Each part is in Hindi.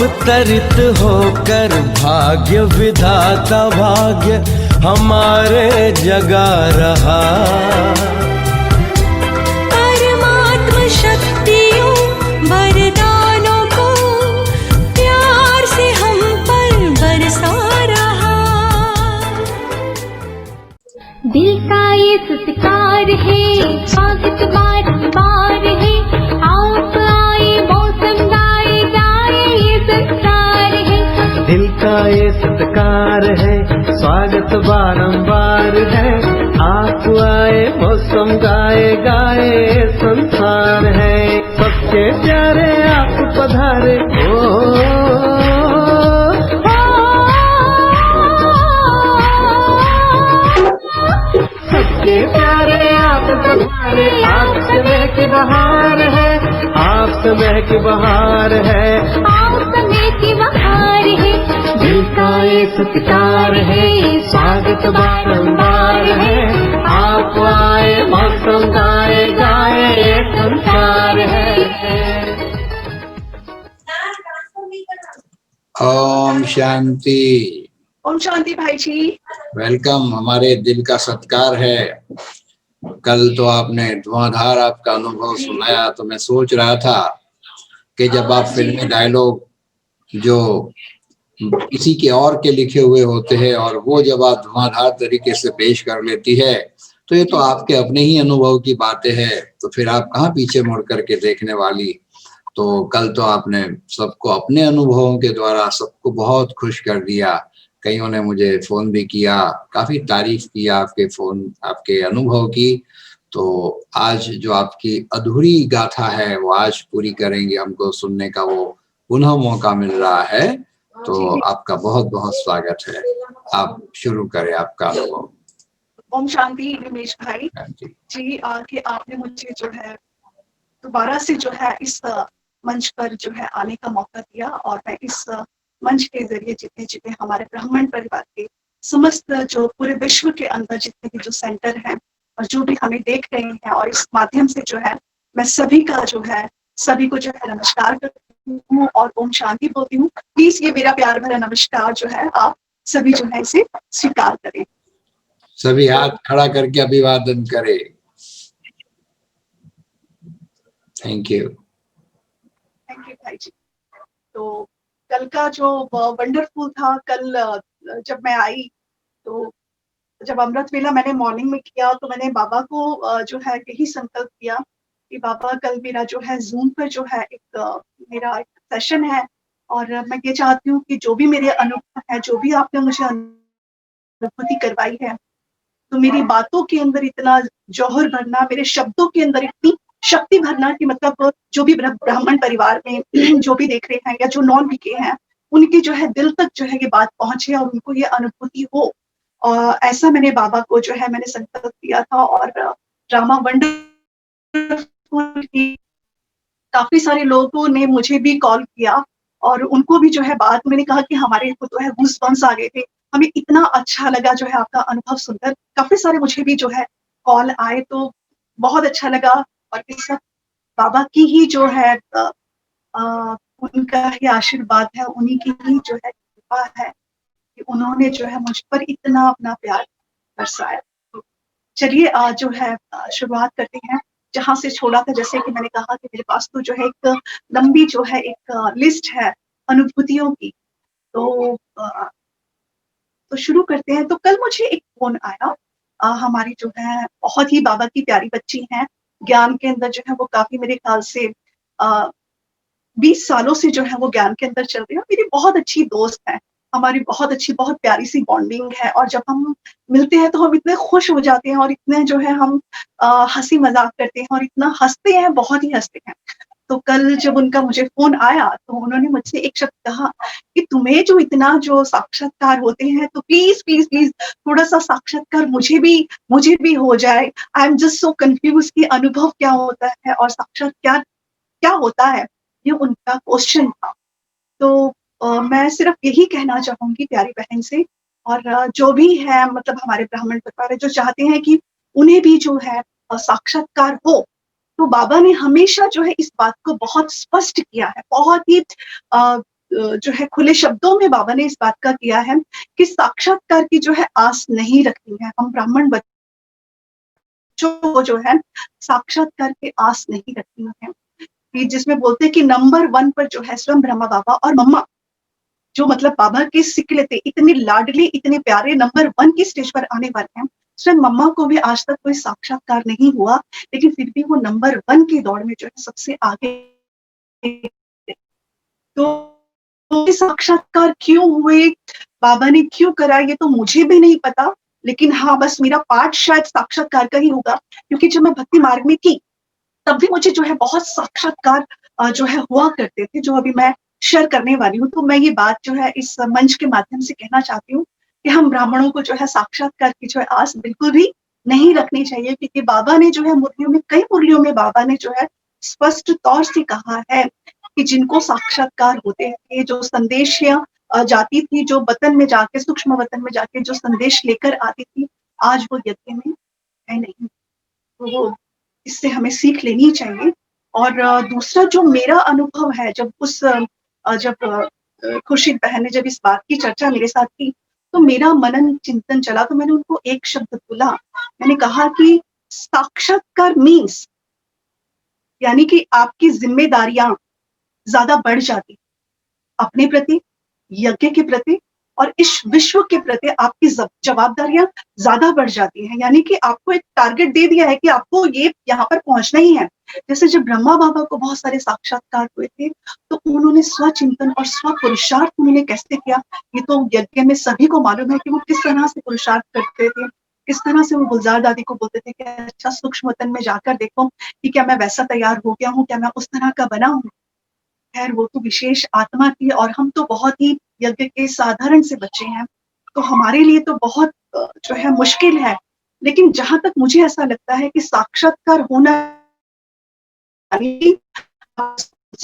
अवतरित होकर भाग्य विधाता भाग्य हमारे जगा रहा। परमात्मा शक्तियों वरदानों को प्यार से हम पर बरसा रहा। दिल का ये सत्कार है, स्वागत बार है, आप आए मौसम गाए गाए ये संसार है। दिल का ये सत्कार है, स्वागत बारंबार है, आप आए मौसम गाए गाए ये संसार है। सबके प्यारे आप पधारे सबके प्यारे आप पधारे। आप समय की बहार है, आप समय की बहार है, आप समय की बहार है। दिल का एक सत्कार है, स्वागत बारंबार है, आप आए मौसम गाए गाए ये संसार है। ओम शांति। ओम शांति भाई जी। वेलकम। हमारे दिल का सत्कार है। कल तो आपने धुआंधार आपका अनुभव सुनाया, तो मैं सोच रहा था कि जब आप फिल्मी डायलॉग जो किसी के और के लिखे हुए होते हैं और वो जब आप धुआंधार तरीके से पेश कर लेती है, तो ये तो आपके अपने ही अनुभव की बातें हैं, तो फिर आप कहाँ पीछे मुड़ करके देखने वाली। तो कल तो आपने सबको अपने अनुभवों के द्वारा सबको बहुत खुश कर दिया। कईयों ने मुझे फोन भी किया, काफी तारीफ किया आपके अनुभव की। तो आज जो आपकी अधूरी गाथा है वो आज पूरी करेंगे, हमको सुनने का वो पुनः मौका मिल रहा है। तो आपका बहुत बहुत स्वागत है, आप शुरू करें आपका अनुभव। ओम शांति रमेश भाई जी, कि आपने मुझे जो है दोबारा से जो है इस मंच पर जो है आने का मौका दिया, और मैं इस मंच के जरिए जितने जितने हमारे ब्राह्मण परिवार के समस्त जो पूरे विश्व के अंदर जितने भी जो सेंटर हैं और जो भी हमें देख रहे हैं, और इस माध्यम से जो है मैं सभी का जो है सभी को जो है नमस्कार करती हूँ और ओम शांति बोलती हूँ। प्लीज ये मेरा प्यार भरा नमस्कार जो है आप सभी जो है इसे स्वीकार करें। सभी हाथ खड़ा करके अभिवादन करें। थैंक यू भाई जी। तो कल का जो वंडरफुल था, कल जब मैं आई तो जब अमृत वेला मैंने मॉर्निंग में किया, तो मैंने बाबा को जो है यही संकल्प किया कि बाबा कल मेरा जो है जूम पर जो है मेरा एक सेशन है, और मैं ये चाहती हूँ कि जो भी मेरे अनुभव है, जो भी आपने मुझे अनुभूति करवाई है, तो मेरी बातों के अंदर इतना जौहर भरना, मेरे शब्दों के अंदर इतनी शक्ति भरना कि मतलब जो भी ब्राह्मण परिवार में जो भी देख रहे हैं या जो नॉन भी के हैं, उनकी जो है दिल तक जो है ये बात पहुंचे और उनको ये अनुभूति हो। और ऐसा मैंने बाबा को जो है मैंने संकल्प दिया था। और ड्रामा वंडरफुल की काफी सारे लोगों ने मुझे भी कॉल किया, और उनको भी जो है बात मैंने कहा कि हमारे को तो है गूज़बम्प्स आ गए थे, हमें इतना अच्छा लगा जो है आपका अनुभव सुनकर। काफी सारे मुझे भी जो है कॉल आए, तो बहुत अच्छा लगा। और इस सब बाबा की ही जो है उनका ही आशीर्वाद है, उन्हीं की ही जो है कृपा है कि उन्होंने जो है मुझ पर इतना अपना प्यार बरसाया। तो चलिए आज जो है शुरुआत करते हैं जहां से छोड़ा था। जैसे कि मैंने कहा कि मेरे पास तो जो है एक लंबी जो है एक लिस्ट है अनुभूतियों की। तो शुरू करते हैं। तो कल मुझे एक फोन आया, हमारी जो है बहुत ही बाबा की प्यारी बच्ची हैं, ज्ञान के अंदर जो है वो काफी मेरे ख्याल से 20 सालों से जो है वो ज्ञान के अंदर चल रही है। मेरी बहुत अच्छी दोस्त है, हमारी बहुत अच्छी बहुत प्यारी सी बॉन्डिंग है, और जब हम मिलते हैं तो हम इतने खुश हो जाते हैं और इतने जो है हम हंसी मजाक करते हैं और इतना हंसते हैं, बहुत ही हंसते हैं। तो कल जब उनका मुझे फोन आया तो उन्होंने मुझसे एक शब्द कहा कि तुम्हें जो इतना जो साक्षात्कार होते हैं, तो प्लीज प्लीज प्लीज थोड़ा सा साक्षात्कार मुझे भी हो जाए। I am just so confuse कि अनुभव क्या होता है और साक्षात्कार क्या होता है, ये उनका क्वेश्चन था। तो मैं सिर्फ यही कहना चाहूंगी प्यारी बहन से, और जो भी है मतलब हमारे ब्राह्मण परिवार है जो चाहते हैं कि उन्हें भी जो है साक्षात्कार हो, तो बाबा ने हमेशा जो है इस बात को बहुत स्पष्ट किया है, बहुत ही जो है खुले शब्दों में बाबा ने इस बात का किया है कि साक्षात्कार की जो है आस नहीं रखनी है। हम ब्राह्मण बच्चों को जो है साक्षात्कार की आस नहीं रखनी है, कि जिसमें बोलते हैं कि नंबर 1 पर जो है स्वयं ब्रह्मा बाबा और मम्मा, जो मतलब बाबा के सिकले थे, इतने लाडले, इतने प्यारे, नंबर 1 की स्टेज पर आने वाले हैं। स्वयं मम्मा को भी आज तक कोई साक्षात्कार नहीं हुआ, लेकिन फिर भी वो नंबर 1 की दौड़ में जो है सबसे आगे। तो साक्षात्कार क्यों हुए, बाबा ने क्यों करा, ये तो मुझे भी नहीं पता, लेकिन हाँ बस मेरा पार्ट शायद साक्षात्कार का ही होगा, क्योंकि जब मैं भक्ति मार्ग में थी तब भी मुझे जो है बहुत साक्षात्कार जो है हुआ करते थे, जो अभी मैं शेयर करने वाली हूँ। तो मैं ये बात जो है इस मंच के माध्यम से कहना चाहती हूँ कि हम ब्राह्मणों को जो है साक्षात्कार की जो है आस बिल्कुल भी नहीं रखनी चाहिए, क्योंकि बाबा ने जो है मुरलियों में, कई मुरलियों में बाबा ने जो है स्पष्ट तौर से कहा है कि जिनको साक्षात्कार होते थे, जो संदेश जाती थी, जो वतन में जाके, सूक्ष्म वतन में जाके जो संदेश लेकर आती थी, आज वो यज्ञ में है नहीं। तो वो इससे हमें सीख लेनी चाहिए। और दूसरा जो मेरा अनुभव है, जब खुर्शीद बहन ने जब इस बात की चर्चा मेरे साथ की, तो मेरा मनन चिंतन चला, तो मैंने उनको एक शब्द बोला, मैंने कहा कि साक्षात्कार मीन्स, यानी कि आपकी जिम्मेदारियां ज्यादा बढ़ जाती अपने प्रति, यज्ञ के प्रति और इस विश्व के प्रति आपकी जवाबदारियां ज्यादा बढ़ जाती हैं। यानी कि आपको एक टारगेट दे दिया है कि आपको ये यहाँ पर पहुंचना ही है। जैसे जब ब्रह्मा बाबा को बहुत सारे साक्षात्कार हुए थे, तो उन्होंने स्वचिंतन और स्व पुरुषार्थ उन्होंने कैसे किया, ये तो यज्ञ में सभी को मालूम है कि वो किस तरह से पुरुषार्थ करते थे, किस तरह से वो गुलजार दादी को बोलते थे कि अच्छा सूक्ष्म वतन में जाकर देखो कि क्या मैं वैसा तैयार हो गया हूँ, क्या मैं उस तरह का बना हूँ। खैर वो तो विशेष आत्मा थी और हम तो बहुत ही यज्ञ के साधारण से बच्चे हैं, तो हमारे लिए तो बहुत जो है मुश्किल है। लेकिन जहां तक मुझे ऐसा लगता है कि साक्षात्कार होना रिस्पॉन्सिबिलिटी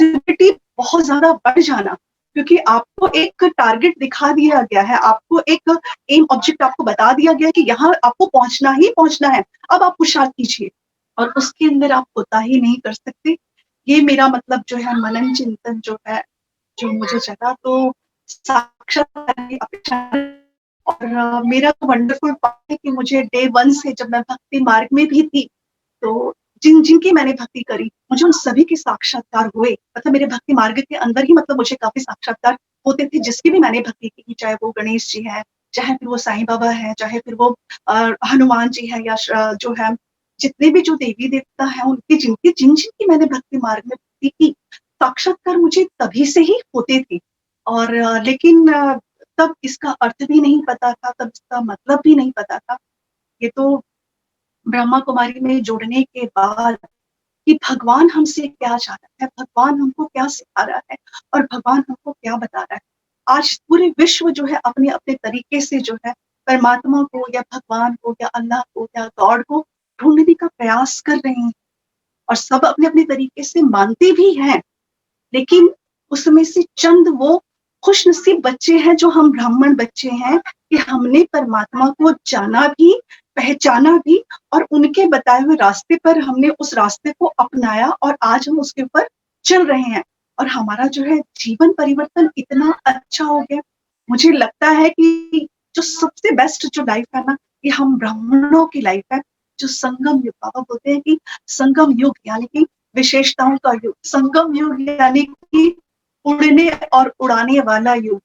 बहुत ज्यादा बढ़ जाना, क्योंकि आपको एक टारगेट दिखा दिया गया है, आपको एक एम ऑब्जेक्ट आपको बता दिया गया है कि यहाँ आपको पहुंचना ही पहुंचना है, अब आप पुरुषार्थ कीजिए और उसके अंदर आप कोताही नहीं कर सकते। ये मेरा मतलब जो है मनन चिंतन जो है, जो मुझे चला, तो साक्षात्कार की अपेक्षा। और मेरा तो वंडरफुल पार्ट है कि मुझे डे 1 से, जब मैं भक्ति मार्ग में भी थी, तो जिनकी मैंने भक्ति करी, मुझे उन सभी के साक्षात्कार हुए। मतलब मेरे भक्ति मार्ग के अंदर ही मतलब मुझे काफी साक्षात्कार होते थे, जिसकी भी मैंने भक्ति की, चाहे वो गणेश जी है, चाहे फिर वो साईं बाबा है, चाहे फिर वो हनुमान जी है, या जो है जितने भी जो देवी देवता है, उनकी जिनकी मैंने भक्ति मार्ग में भक्ति की, साक्षात्कार मुझे तभी से ही होते थे। और लेकिन तब इसका अर्थ भी नहीं पता था, तब इसका मतलब भी नहीं पता था। ये तो ब्रह्मा कुमारी में जुड़ने के बाद कि भगवान हमसे क्या चाह रहा है, भगवान हमको क्या सिखा रहा है और भगवान हमको क्या बता रहा है। आज पूरे विश्व जो है अपने अपने तरीके से जो है परमात्मा को या भगवान को या अल्लाह को या गॉड को ढूंढने का प्रयास कर रहे हैं, और सब अपने अपने तरीके से मानते भी हैं। लेकिन उसमें से चंद वो खुशनसीब बच्चे हैं, जो हम ब्राह्मण बच्चे हैं, कि हमने परमात्मा को जाना भी, पहचाना भी, और उनके बताए हुए रास्ते पर हमने उस रास्ते को अपनाया और आज हम उसके ऊपर चल रहे हैं, और हमारा जो है जीवन परिवर्तन इतना अच्छा हो गया। मुझे लगता है कि जो सबसे बेस्ट जो लाइफ है ना, ये हम ब्राह्मणों की लाइफ है, जो संगम युग, बाबा बोलते हैं कि संगम युग यानी कि विशेषताओं का युग, संगम युग यानी कि उड़ने और उड़ाने वाला युग,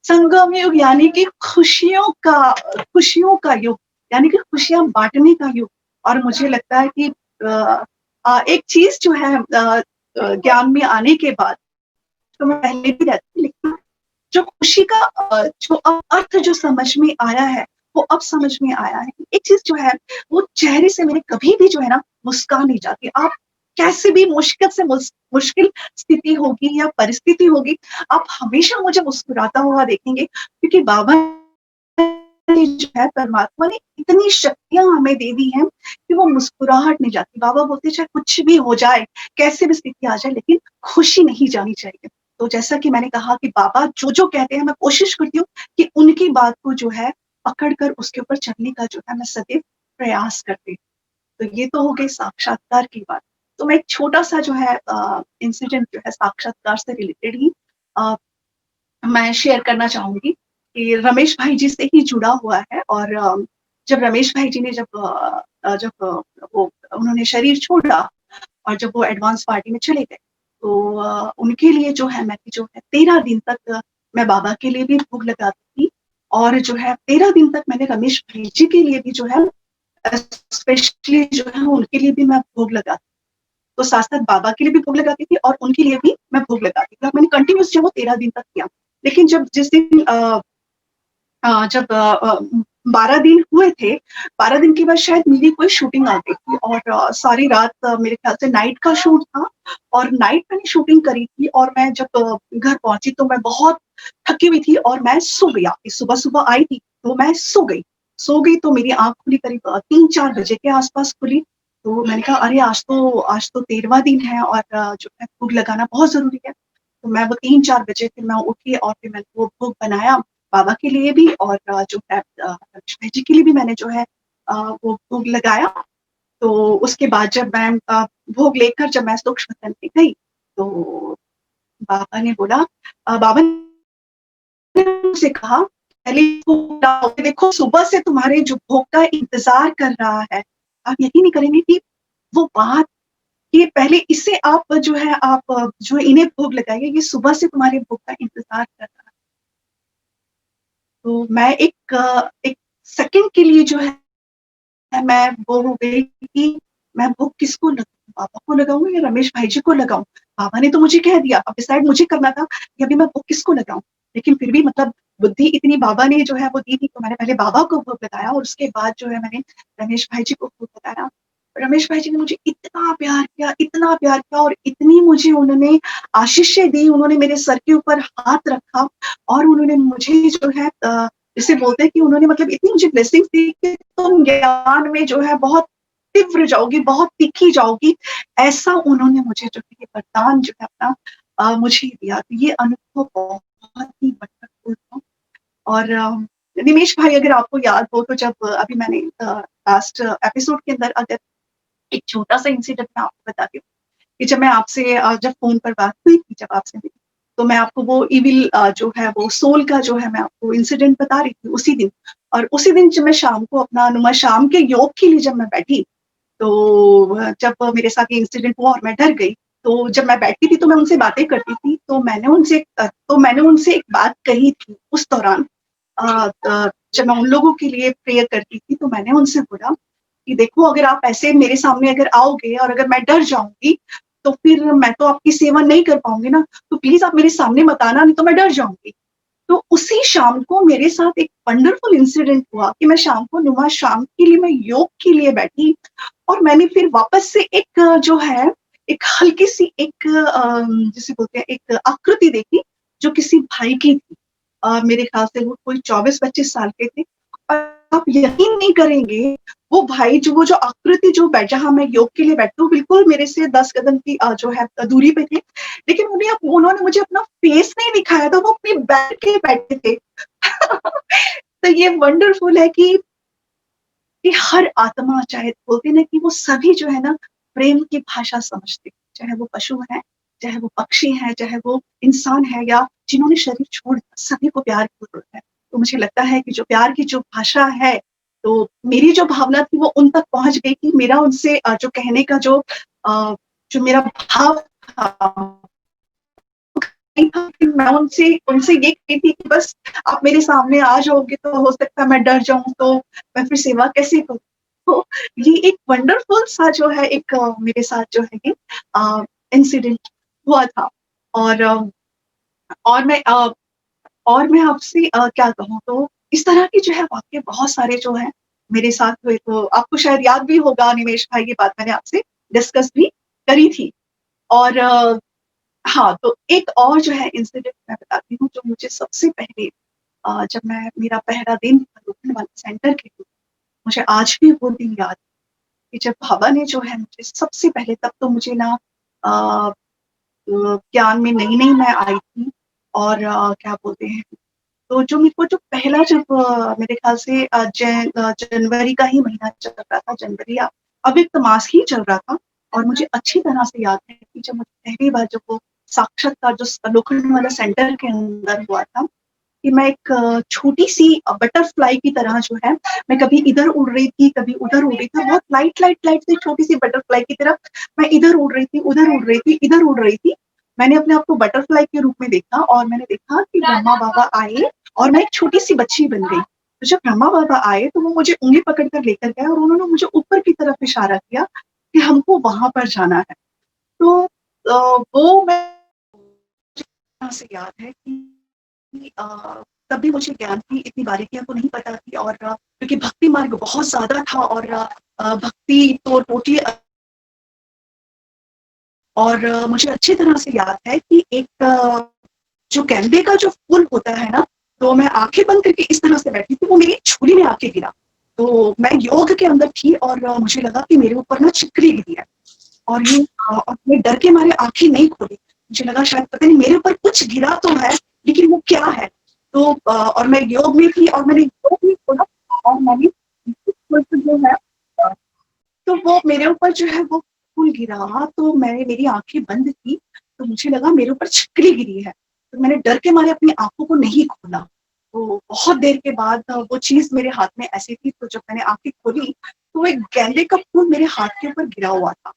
संगम युग यानी कि खुशियों का युग, यानी कि खुशियां बांटने का युग। और मुझे लगता है कि एक चीज जो है ज्ञान में आने के बाद, तो मैं पहले भी रहती, लेकिन जो खुशी का जो अर्थ जो समझ में आया है, वो अब समझ में आया है कि एक चीज जो है, वो चेहरे से मेरे कभी भी जो है ना मुस्कान नहीं जाती। आप कैसे भी मुश्किल से मुश्किल स्थिति होगी या परिस्थिति होगी, आप हमेशा मुझे मुस्कुराता हुआ देखेंगे, क्योंकि बाबा ने जो है, परमात्मा ने इतनी शक्तियां हमें दे दी हैं कि वो मुस्कुराहट नहीं जाती। बाबा बोलते चाहे कुछ भी हो जाए, कैसे भी स्थिति आ जाए, लेकिन खुशी नहीं जानी चाहिए। तो जैसा कि मैंने कहा कि बाबा जो जो कहते हैं, मैं कोशिश करती हूँ कि उनकी बात को जो है पकड़ कर उसके ऊपर चलने का जो है मैं सदैव प्रयास करती हूँ। तो ये तो हो गई साक्षात्कार की बात। तो मैं एक छोटा सा जो है इंसिडेंट जो है साक्षात्कार से रिलेटेड ही मैं शेयर करना चाहूँगी कि रमेश भाई जी से ही जुड़ा हुआ है। और जब रमेश भाई जी ने वो उन्होंने शरीर छोड़ा और जब वो एडवांस पार्टी में चले गए, तो उनके लिए जो है मैंने जो है 13 दिन तक मैं बाबा के लिए भी भोग लगाती थी। और जो है 13 दिन तक मैंने रमेश भाई जी के लिए भी जो है स्पेशली जो है उनके लिए भी मैं भोग लगाती। तो साथ-साथ बाबा के लिए भी भोग लगाती थी और उनके लिए भी मैं भोग लगाती थी। और मैंने कंटिन्यूअस जो वो 13 दिन तक किया। लेकिन जिस दिन जब 12 दिन हुए थे, 12 दिन के बाद शायद मेरी कोई शूटिंग आ गई थी। और सारी रात मेरे ख्याल से नाइट का शूट था और नाइट मैंने शूटिंग करी थी। और मैं जब घर पहुँची तो मैं बहुत थकी हुई थी और मैं सो गई। आके सुबह-सुबह आई थी, तो मैं सो गई। सो गई तो मेरी आँख खुली करीब 3-4 बजे के आस-पास खुली। तो मैंने कहा अरे आज तो 13वां दिन है और जो है भोग लगाना बहुत ज़रूरी है। तो मैं वो 3-4 बजे फिर मैं उठी और फिर मैंने वो भोग बनाया बाबा के लिए भी। और जो है रमेश भाई जी के लिए भी मैंने जो है वो भोग लगाया। तो उसके बाद जब मैं भोग लेकर जब मैं सूक्ष्म तन पे गई, तो बाबा ने बोला बाबा ने मुझसे कहा, "पहले इसको उठाओ, देखो सुबह से तुम्हारे जो भोग का इंतज़ार कर रहा है।" आप यकीन नहीं करेंगे कि वो बात कि पहले इससे आप जो है आप जो इन्हें भोग लगाइए, ये सुबह से तुम्हारे भोग का इंतज़ार कर रहा है। तो मैं एक सेकंड के लिए जो है मैं वो हो गई कि मैं भोग किसको लगाऊँ? पापा को लगाऊँ या रमेश भाई जी को लगाऊँ? पापा ने तो मुझे कह दिया, अब डिसाइड मुझे करना था कि अभी मैं भोग किसको लगाऊँ? लेकिन फिर भी मतलब बुद्धि इतनी बाबा ने जो है वो दी थी, तो मैंने पहले बाबा को भोग लगाया और उसके बाद जो है मैंने रमेश भाई जी को भोग लगाया। रमेश भाई जी ने मुझे इतना प्यार किया और इतनी मुझे उन्होंने आशीषें दी, उन्होंने मेरे सर के ऊपर हाथ रखा और उन्होंने मुझे जो है जिसे बोलते हैं कि उन्होंने मतलब इतनी मुझे ब्लेसिंग्स दी कि तुम ज्ञान में जो है बहुत तीव्र जाओगी, बहुत तीखी जाओगी, ऐसा उन्होंने मुझे जो है ये वरदान जो है अपना मुझे दिया। तो ये अनुभव बहुत ही वंडरफुल था। और निमेश भाई अगर आपको याद हो तो जब अभी मैंने लास्ट एपिसोड के अंदर अगर एक छोटा-सा इंसिडेंट मैं आपको बताती हूँ कि जब मैं आपसे जब फ़ोन पर बात हुई थी जब आपसे मेरी, तो मैं आपको वो इविल जो है वो सोल का जो है मैं आपको इंसिडेंट बता रही थी उसी दिन। और उसी दिन जब मैं शाम को अपना नुमा शाम के योग के लिए जब मैं बैठी, तो जब मेरे साथ ये इंसिडेंट हुआ और मैं डर गई, तो जब मैं बैठी थी तो मैं उनसे बातें करती थी, तो मैंने उनसे एक बात कही थी उस दौरान। जब मैं उन लोगों के लिए प्रेयर करती थी, तो मैंने उनसे बोला कि देखो अगर आप ऐसे मेरे सामने अगर आओगे और अगर मैं डर जाऊँगी, तो फिर मैं तो आपकी सेवा नहीं कर पाऊँगी ना, तो प्लीज़ आप मेरे सामने मत आना, नहीं तो मैं डर जाऊँगी। तो उसी शाम को मेरे साथ एक वंडरफुल इंसिडेंट हुआ कि मैं शाम को नुमा शाम के लिए मैं योग के लिए बैठी और मैंने फिर वापस से एक जो है, एक हल्की-सी एक जिसे बोलते हैं एक आकृति देखी, जो किसी भाई की थी। मेरे ख़्याल से वो कोई 24-25 साल के थे। और आप यकीन नहीं करेंगे, वो भाई जो वो जो आकृति जो जहाँ मैं योग के लिए बैठी हूँ, बिल्कुल मेरे से 10 कदम की जो है दूरी पे थे। लेकिन उन्होंने मुझे अपना फेस नहीं दिखाया था, वो अपनी बैठ के बैठे थे। तो ये वंडरफुल है कि हर आत्मा चाहे बोलते हैं ना कि वो सभी जो है ना प्रेम की भाषा समझते हैं, चाहे वो पशु हैं, चाहे वो पक्षी हैं, चाहे वो इंसान है या जिन्होंने शरीर छोड़ दिया, सभी को प्यार की ज़रूरत है। तो मुझे लगता है कि जो प्यार की जो भाषा है, तो मेरी जो भावना थी वो उन तक पहुँच गई कि मेरा उनसे जो कहने का जो मेरा भाव था नहीं था कि मैं उनसे उनसे ये कहती थी कि बस आप मेरे सामने आ जाओगे तो हो सकता है मैं डर जाऊँ, तो मैं फिर सेवा कैसे करूँ? तो ये एक वंडरफुल सा जो है एक मेरे साथ जो है ये इंसिडेंट हुआ था। और और मैं आपसे क्या कहूँ, तो इस तरह की जो है वाक़ये बहुत सारे जो हैं मेरे साथ हुए। तो आपको शायद याद भी होगा निमेश भाई, ये बात मैंने आपसे डिस्कस भी करी थी। और हाँ, तो एक और जो है इंसिडेंट मैं बताती हूँ जो मुझे सबसे पहले जब मैं मेरा पहला दिन था लोखंड वाला सेंटर के लिए, मुझे आज भी वो दिन याद है कि जब बाबा ने जो है मुझे सबसे पहले, तब तो मुझे ना अ ज्ञान में नई-नई मैं आई थी। और क्या बोलते हैं, तो जो मेरे को जो पहला जब मेरे ख़्याल से जनवरी का ही महीना चल रहा था, जनवरी या अव्यक्त मास ही चल रहा था। और मुझे अच्छी तरह से याद है कि जब मुझे पहली बार जब वो साक्षात्कार जो लोखंड वाला सेंटर के अंदर हुआ था, कि मैं एक छोटी सी बटरफ्लाई की तरह जो है, मैं कभी इधर उड़ रही थी, कभी उधर उड़ रही थी, बहुत लाइट सी छोटी सी बटरफ्लाई की तरह मैं इधर उड़ रही थी, उधर उड़ रही थी, इधर उड़ रही थी। मैंने अपने आप को बटरफ्लाई के रूप में देखा और मैंने देखा कि ब्रह्मा बाबा आए और मैं एक छोटी सी बच्ची बन गई। तो जब ब्रह्मा बाबा आए तो वो मुझे उँगली पकड़ कर लेकर गए और उन्होंने मुझे ऊपर की तरफ इशारा किया कि हमको वहां पर जाना है। तो वो मैं से याद है कि तब भी मुझे ज्ञान की इतनी बारीकियां तो नहीं पता थी, और क्योंकि भक्ति मार्ग बहुत ज्यादा था और भक्ति तो टोटली, और मुझे अच्छी तरह से याद है कि एक जो गेंदे का जो फूल होता है ना, तो मैं आंखें बंद करके इस तरह से बैठी थी, वो मेरी झोली में आके गिरा। तो मैं योग के अंदर थी और मुझे लगा कि मेरे ऊपर ना छिपकली गिरी है, और ये और मैं डर के मारे आंखें नहीं खोली। मुझे लगा शायद पता नहीं मेरे ऊपर कुछ गिरा तो है, लेकिन वो क्या है। तो और मैं योग में थी और मैंने योग भी खोला और मैंने जो है तो वो मेरे ऊपर जो है वो फूल गिरा, तो मेरी आंखें बंद थी, तो मुझे लगा मेरे ऊपर छिपकली गिरी है। तो मैंने डर के मारे अपनी आंखों को नहीं खोला। तो बहुत देर के बाद वो चीज मेरे हाथ में ऐसी थी, तो जब मैंने आंखें खोली तो एक गेंदे का फूल मेरे हाथ के ऊपर गिरा हुआ था।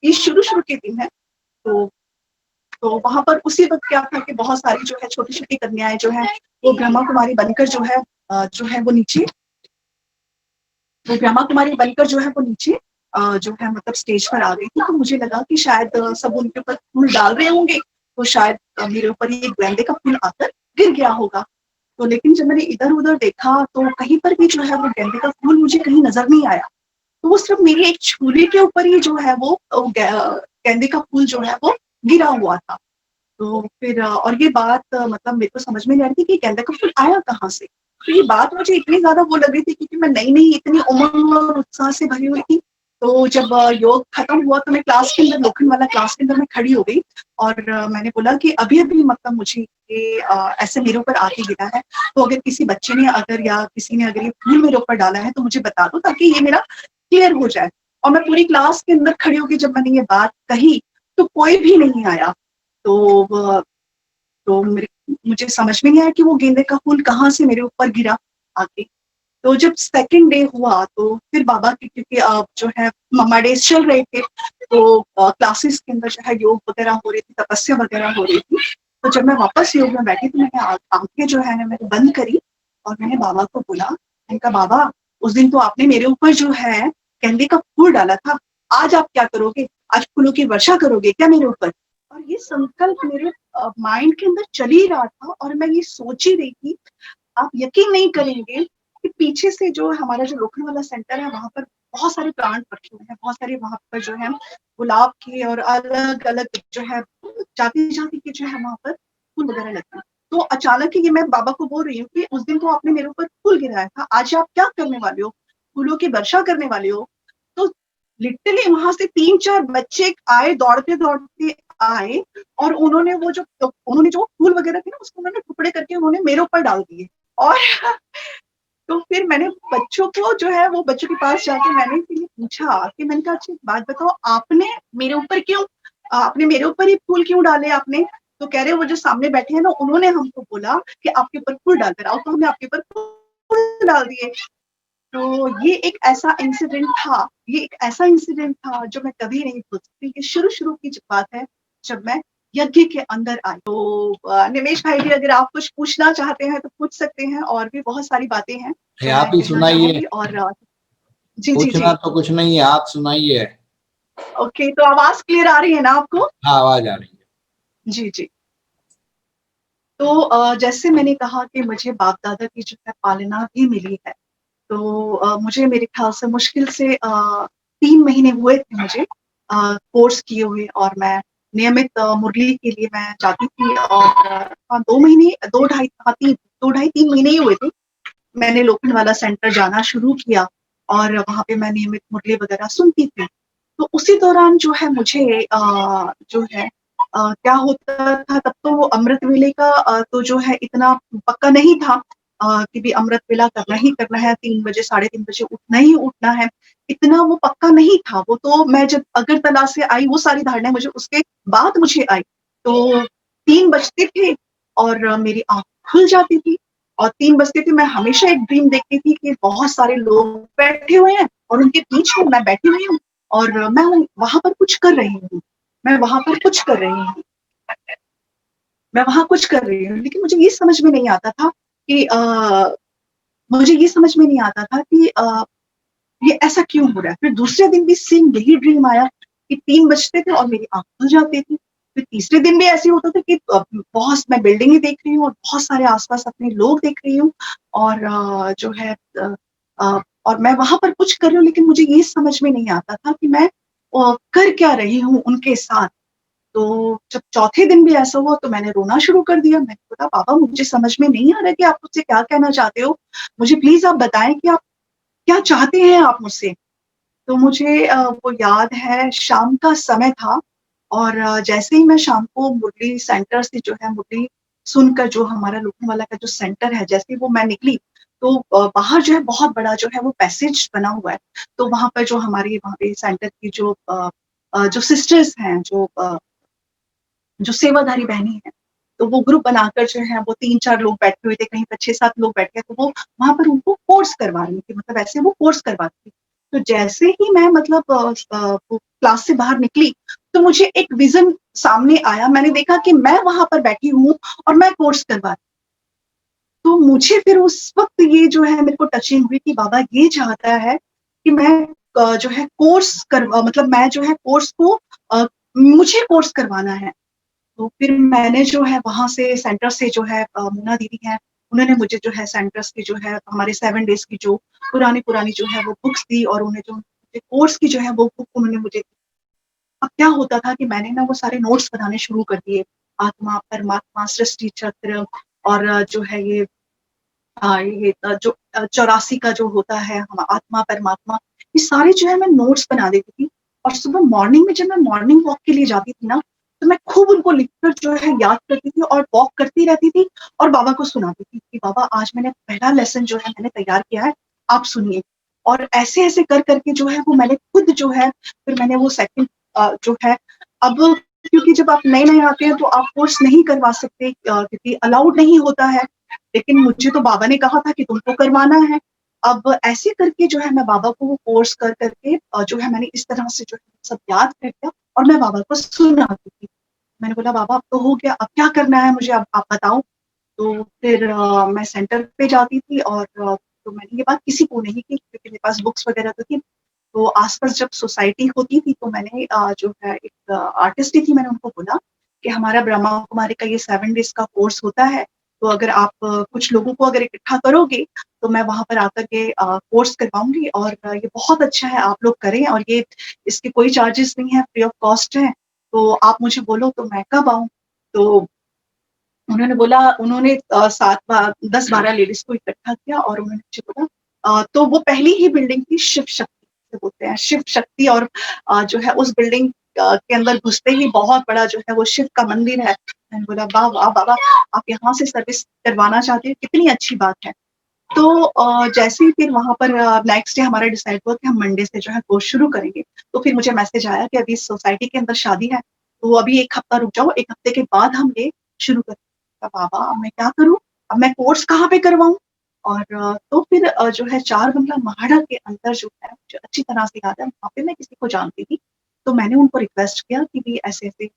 ये शुरू के दिन है। तो वहां पर उसी वक्त क्या था कि बहुत सारी जो है छोटी छोटी कन्याएं जो है वो ब्रह्मा कुमारी बनकर जो है वो ब्रह्मा कुमारी बनकर जो है वो नीचे जो है मतलब स्टेज पर आ गई थी। तो मुझे लगा कि शायद सब उनके ऊपर फूल डाल रहे होंगे, तो शायद मेरे ऊपर ये गेंदे का फूल आकर गिर गया होगा। तो लेकिन जब मैंने इधर उधर देखा तो कहीं पर भी जो है वो गेंदे का फूल मुझे कहीं नजर नहीं आया। तो वो सिर्फ मेरी एक झोली के ऊपर ही जो है वो गेंदे का फूल जो है वो गिरा हुआ था। तो फिर और ये बात मतलब मेरे को समझ में नहीं आ रही थी कि गेंदे का फूल आया कहाँ से। तो ये बात मुझे इतनी ज्यादा वो लग रही थी क्योंकि मैं नई इतनी उमंग और उत्साह से भरी हुई थी। तो जब योग खत्म हुआ तो मैं क्लास के अंदर, लोखंड वाला क्लास के अंदर मैं खड़ी हो गई और मैंने बोला कि अभी मतलब मुझे ये ऐसे मेरे ऊपर आके गिरा है, तो अगर किसी बच्चे ने या किसी ने अगर ये फूल मेरे ऊपर डाला है तो मुझे बता दो ताकि ये मेरा क्लियर हो जाए। और मैं पूरी क्लास के अंदर खड़ी होकर जब मैंने ये बात कही तो कोई भी नहीं आया। तो मुझे समझ में नहीं आया कि वो गेंदे का फूल कहाँ से मेरे ऊपर गिरा आके। तो जब सेकंड डे हुआ तो फिर बाबा की, क्योंकि जो है ममा डेज चल रहे थे, तो क्लासेस के अंदर जो है योग वगैरह हो रही थी, तपस्या वगैरह हो रही थी। तो जब मैं वापस योग में बैठी तो मैंने आंखें जो है ना मैंने बंद करी और मैंने बाबा को बोला, मैंने कहा बाबा उस दिन तो आपने मेरे ऊपर जो है गेंदे का फूल डाला था, आज आप क्या करोगे? आज फूलों की वर्षा करोगे क्या मेरे ऊपर? और ये संकल्प मेरे माइंड के अंदर चल ही रहा था और मैं ये सोच ही रही थी। आप यकीन नहीं करेंगे कि पीछे से जो हमारा जो लोखंड वाला सेंटर है वहां पर बहुत सारे प्लांट रखे हुए हैं, बहुत सारे वहां पर जो है गुलाब के और अलग अलग जो है जाति के जो है वहां पर फूल वगैरह लगते हैं। तो अचानक ही ये मैं बाबा को बोल रही हूँ कि उस दिन तो आपने मेरे ऊपर फूल गिराया था, आज आप क्या करने वाले हो? फूलों की वर्षा करने वाले हो? तो लिटरली वहां से 3-4 बच्चे आए, दौड़ते आए और उन्होंने जो फूल वगैरह थे ना उसको उन्होंने टुकड़े करके उन्होंने मेरे ऊपर डाल दिए। और तो फिर मैंने बच्चों को जो है वो बच्चों के पास जाके मैंने पूछा कि मैंने कहा अच्छी बात बताओ, आपने मेरे ऊपर ही फूल क्यों डाले आपने? तो कह रहे वो जो सामने बैठे हैं ना उन्होंने हमको बोला कि आपके ऊपर फूल डालकर आओ, तो हमने आपके ऊपर फूल डाल दिए। तो ये एक ऐसा इंसिडेंट था जो मैं कभी नहीं भूल सकती। कि शुरू की बात है जब मैं यज्ञ के अंदर आई। तो निमेश भाई जी अगर आप कुछ पूछना चाहते हैं तो पूछ सकते हैं, और भी बहुत सारी बातें हैं जो आप ही सुनाइए। और जी पूछना तो कुछ नहीं है, आप सुनाइए। ओके, तो आवाज क्लियर आ रही है ना आपको? हाँ, आवाज आ रही है। जी। तो जैसे मैंने कहा कि मुझे बाप दादा की जो है पालना भी मिली है। तो मुझे मेरे ख्याल से मुश्किल से 3 महीने हुए थे मुझे कोर्स किए हुए, और मैं नियमित मुरली के लिए मैं जाती थी। और 2-3 महीने ही हुए थे मैंने लोखंड वाला सेंटर जाना शुरू किया, और वहाँ पे मैं नियमित मुरली वगैरह सुनती थी। तो उसी दौरान जो है मुझे जो है क्या होता था, तब तो वो अमृत वेले का तो जो है इतना पक्का नहीं था कि भी अमृत वेला करना ही करना है, 3 बजे 3:30 बजे उठना ही उठना है, इतना वो पक्का नहीं था। वो तो मैं जब अगरतला से आई वो सारी धारणाएं मुझे उसके बाद आई। तो 3 बजते थे और मेरी आँख खुल जाती थी और 3 बजते थे मैं हमेशा एक ड्रीम देखती थी कि बहुत सारे लोग बैठे हुए हैं और उनके बीच में मैं बैठी हुई हूँ और मैं वहाँ पर कुछ कर रही हूँ। मैं वहाँ पर कुछ कर रही हूँ। मैं वहाँ कुछ कर रही हूँ, लेकिन मुझे ये समझ में नहीं आता था कि मुझे ये समझ में नहीं आता था कि ये ऐसा क्यों हो रहा है? फिर दूसरे दिन भी सेम यही ड्रीम आया कि 3 बजते थे और मेरी आँख खुल जाती थी। फिर तीसरे दिन भी ऐसे ही होता था कि बहुत मैं बिल्डिंगें देख रही हूँ और बहुत सारे आस-पास अपने लोग देख रही हूँ और जो है और मैं वहाँ पर कुछ कर रही हूँ, लेकिन मुझे ये समझ में नहीं आता था कि मैं कर क्या रही हूँ उनके साथ। तो जब चौथे दिन भी ऐसा हुआ तो मैंने रोना शुरू कर दिया। मैंने बोला, "पापा मुझे समझ में नहीं आ रहा है कि आप मुझसे क्या कहना चाहते हो? मुझे प्लीज़ आप बताएँ कि आप क्या चाहते हैं आप मुझसे?" तो मुझे वो याद है शाम का समय था और जैसे ही मैं शाम को मुरली सेंटर से जो है मुरली सुनकर जो हमारा लोखंडवाला का जो सेंटर है, जैसे ही वो मैं निकली तो बाहर जो है बहुत बड़ा जो है वो पैसेज बना हुआ है। तो वहाँ पर जो हमारी वहाँ पे सेंटर की जो सिस्टर्स हैं, जो सेवाधारी बहनें हैं, तो वो ग्रुप बनाकर जो है वो 3-4 लोग बैठे हुए थे, कहीं पर 6-7 लोग बैठे तो वो वहाँ पर उनको कोर्स करवा रही थी, मतलब ऐसे वो कोर्स करवाती थी। तो जैसे ही मैं मतलब वो क्लास से बाहर निकली, तो मुझे एक विज़न सामने आया, मैंने देखा कि मैं वहाँ पर बैठी हूँ और मैं कोर्स करवा रही। तो मुझे फिर उस वक़्त ये जो है मेरे को टचिंग हुई कि बाबा ये चाहता है कि मैं जो है मतलब मैं जो है कोर्स को मुझे कोर्स करवाना है। तो फिर मैंने जो है वहाँ से सेंटर से जो है मोना दीदी हैं, उन्होंने मुझे जो है सेंटर्स की जो है हमारे 7 डेज़ की जो पुरानी-पुरानी जो है वो बुक्स दी और उन्हें जो मुझे कोर्स की जो है वो बुक उन्होंने मुझे दी। अब क्या होता था कि मैंने ना वो सारे नोट्स बनाने शुरू कर दिए। आत्मा, परमात्मा, सृष्टि चक्र और जो है ये जो 84 का जो होता है हम आत्मा, परमात्मा, ये सारे जो है मैं नोट्स बना देती थी और सुबह मॉर्निंग में जब मैं मॉर्निंग वॉक के लिए जाती थी ना, तो मैं खूब उनको लिखकर जो है याद करती थी और वॉक करती रहती थी और बाबा को सुनाती थी कि बाबा आज मैंने पहला लेसन जो है मैंने तैयार किया है, आप सुनिए। और ऐसे-ऐसे कर के जो है वो मैंने खुद जो है फिर मैंने वो सेकंड जो है अब क्योंकि जब आप नए-नए आते हैं तो आप कोर्स नहीं करवा सकते क्योंकि अलाउड नहीं होता है। लेकिन मुझे तो बाबा ने कहा था कि तुमको करवाना है। अब ऐसे करके जो है मैं बाबा को वो कोर्स कर के जो है मैंने इस तरह से जो है सब याद कर लिया और मैं बाबा को सुनाती थी। मैंने बोला बाबा अब तो हो गया, अब क्या करना है मुझे अब आप बताओ। तो फिर मैं सेंटर पे जाती थी और तो मैंने ये बात किसी को नहीं की क्योंकि मेरे पास बुक्स वगैरह तो थी। तो आस-पास जब सोसाइटी होती थी तो मैंने जो है एक आर्टिस्ट ही थी मैंने उनको बोला कि हमारा ब्रह्मा कुमारी का ये 7 डेज़ का कोर्स होता है, तो अगर आप कुछ लोगों को अगर इकट्ठा करोगे, तो मैं वहाँ पर आकर के कोर्स करवाऊँगी और ये बहुत अच्छा है आप लोग करें और ये इसके कोई चार्जेस नहीं है, फ्री ऑफ कॉस्ट है, तो आप मुझे बोलो तो मैं कब आऊँ? तो उन्होंने बोला उन्होंने 10-12 लेडीज़ को इकट्ठा किया और उन्होंने मुझे बोला तो वो पहली ही बिल्डिंग थी शिव शक्ति जिसे बोलते हैं, शिव शक्ति और जो है उस बिल्डिंग के अंदर घुसते ही बहुत बड़ा जो है वो शिव का मंदिर है। मैंने बोला वाह, वाह बाबा आप यहाँ से सर्विस करवाना चाहते हैं, कितनी अच्छी बात है। तो जैसे ही फिर वहाँ पर नेक्स्ट डे हमारा डिसाइड हुआ कि हम मंडे से जो है कोर्स शुरू करेंगे। तो फिर मुझे मैसेज आया कि अभी सोसाइटी के अंदर शादी है, तो अभी 1 हफ्ता रुक जाओ, 1 हफ्ते के बाद हम ये शुरू करेंगे। बाबा अब मैं क्या करूँ? अब मैं कोर्स कहाँ पे करवाऊँ? और तो फिर जो है 4 बंगला महाड़ा के अंदर जो है मुझे अच्छी तरह से याद है वहाँ पे मैं किसी को जानती थी। तो मैंने उनको रिक्वेस्ट किया कि भई ऐसे-ऐसे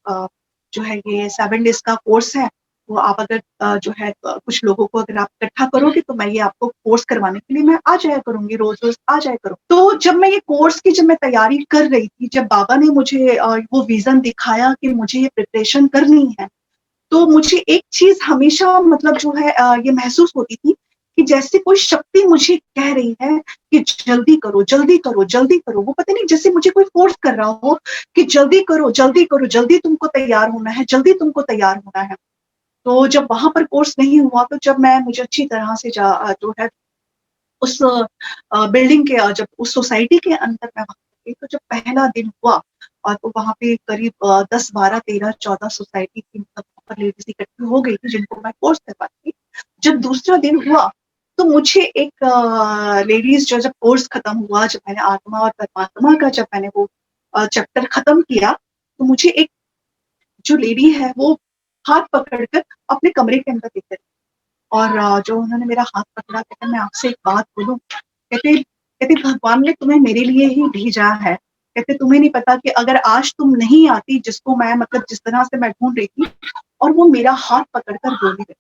जो है ये 7 डेज़ का कोर्स है, तो आप अगर जो है कुछ लोगों को अगर आप इकट्ठा करोगे तो मैं ये आपको कोर्स करवाने के लिए मैं आ जाया करूँगी, रोज़-रोज़ आ जाया करूँ। तो जब मैं ये कोर्स की जब मैं तैयारी कर रही थी, जब बाबा ने मुझे वो विज़न दिखाया कि मुझे ये प्रिपरेशन करनी है, तो मुझे एक चीज़ हमेशा मतलब जो है ये महसूस होती थी कि जैसे कोई शक्ति मुझे कह रही है कि जल्दी करो, जल्दी करो, जल्दी करो। वो पता नहीं जैसे मुझे कोई फ़ोर्स कर रहा हो कि जल्दी करो, जल्दी करो, जल्दी तुमको तैयार होना है, जल्दी तुमको तैयार होना है। तो जब वहाँ पर कोर्स नहीं हुआ तो जब मैं मुझे अच्छी तरह से जो है उस बिल्डिंग के जब उस सोसाइटी के अंदर मैं वहाँ गई तो जब पहला दिन हुआ और तो वहाँ पे करीब 10, 12, 13, 14 सोसाइटी की मतलब वहाँ पर लेडीज़ इकट्ठी हो गई थी जिनको मैं कोर्स करवाती थी। जब दूसरा दिन हुआ तो मुझे एक लेडीज़ जो जब कोर्स खत्म हुआ, जब मैंने आत्मा और परमात्मा का जब मैंने वो चैप्टर खत्म किया, तो मुझे एक जो लेडी है वो हाथ पकड़कर अपने कमरे के अंदर लेकर, और जो उन्होंने मेरा हाथ पकड़ा, कहते मैं आपसे एक बात बोलूं, कहते कहते भगवान ने तुम्हें मेरे लिए ही भेजा है, कहते तुम्हें नहीं पता कि अगर आज तुम नहीं आती, जिसको मैं मतलब जिस तरह से मैं ढूंढ रही थी, और वो मेरा हाथ पकड़कर बोली गई,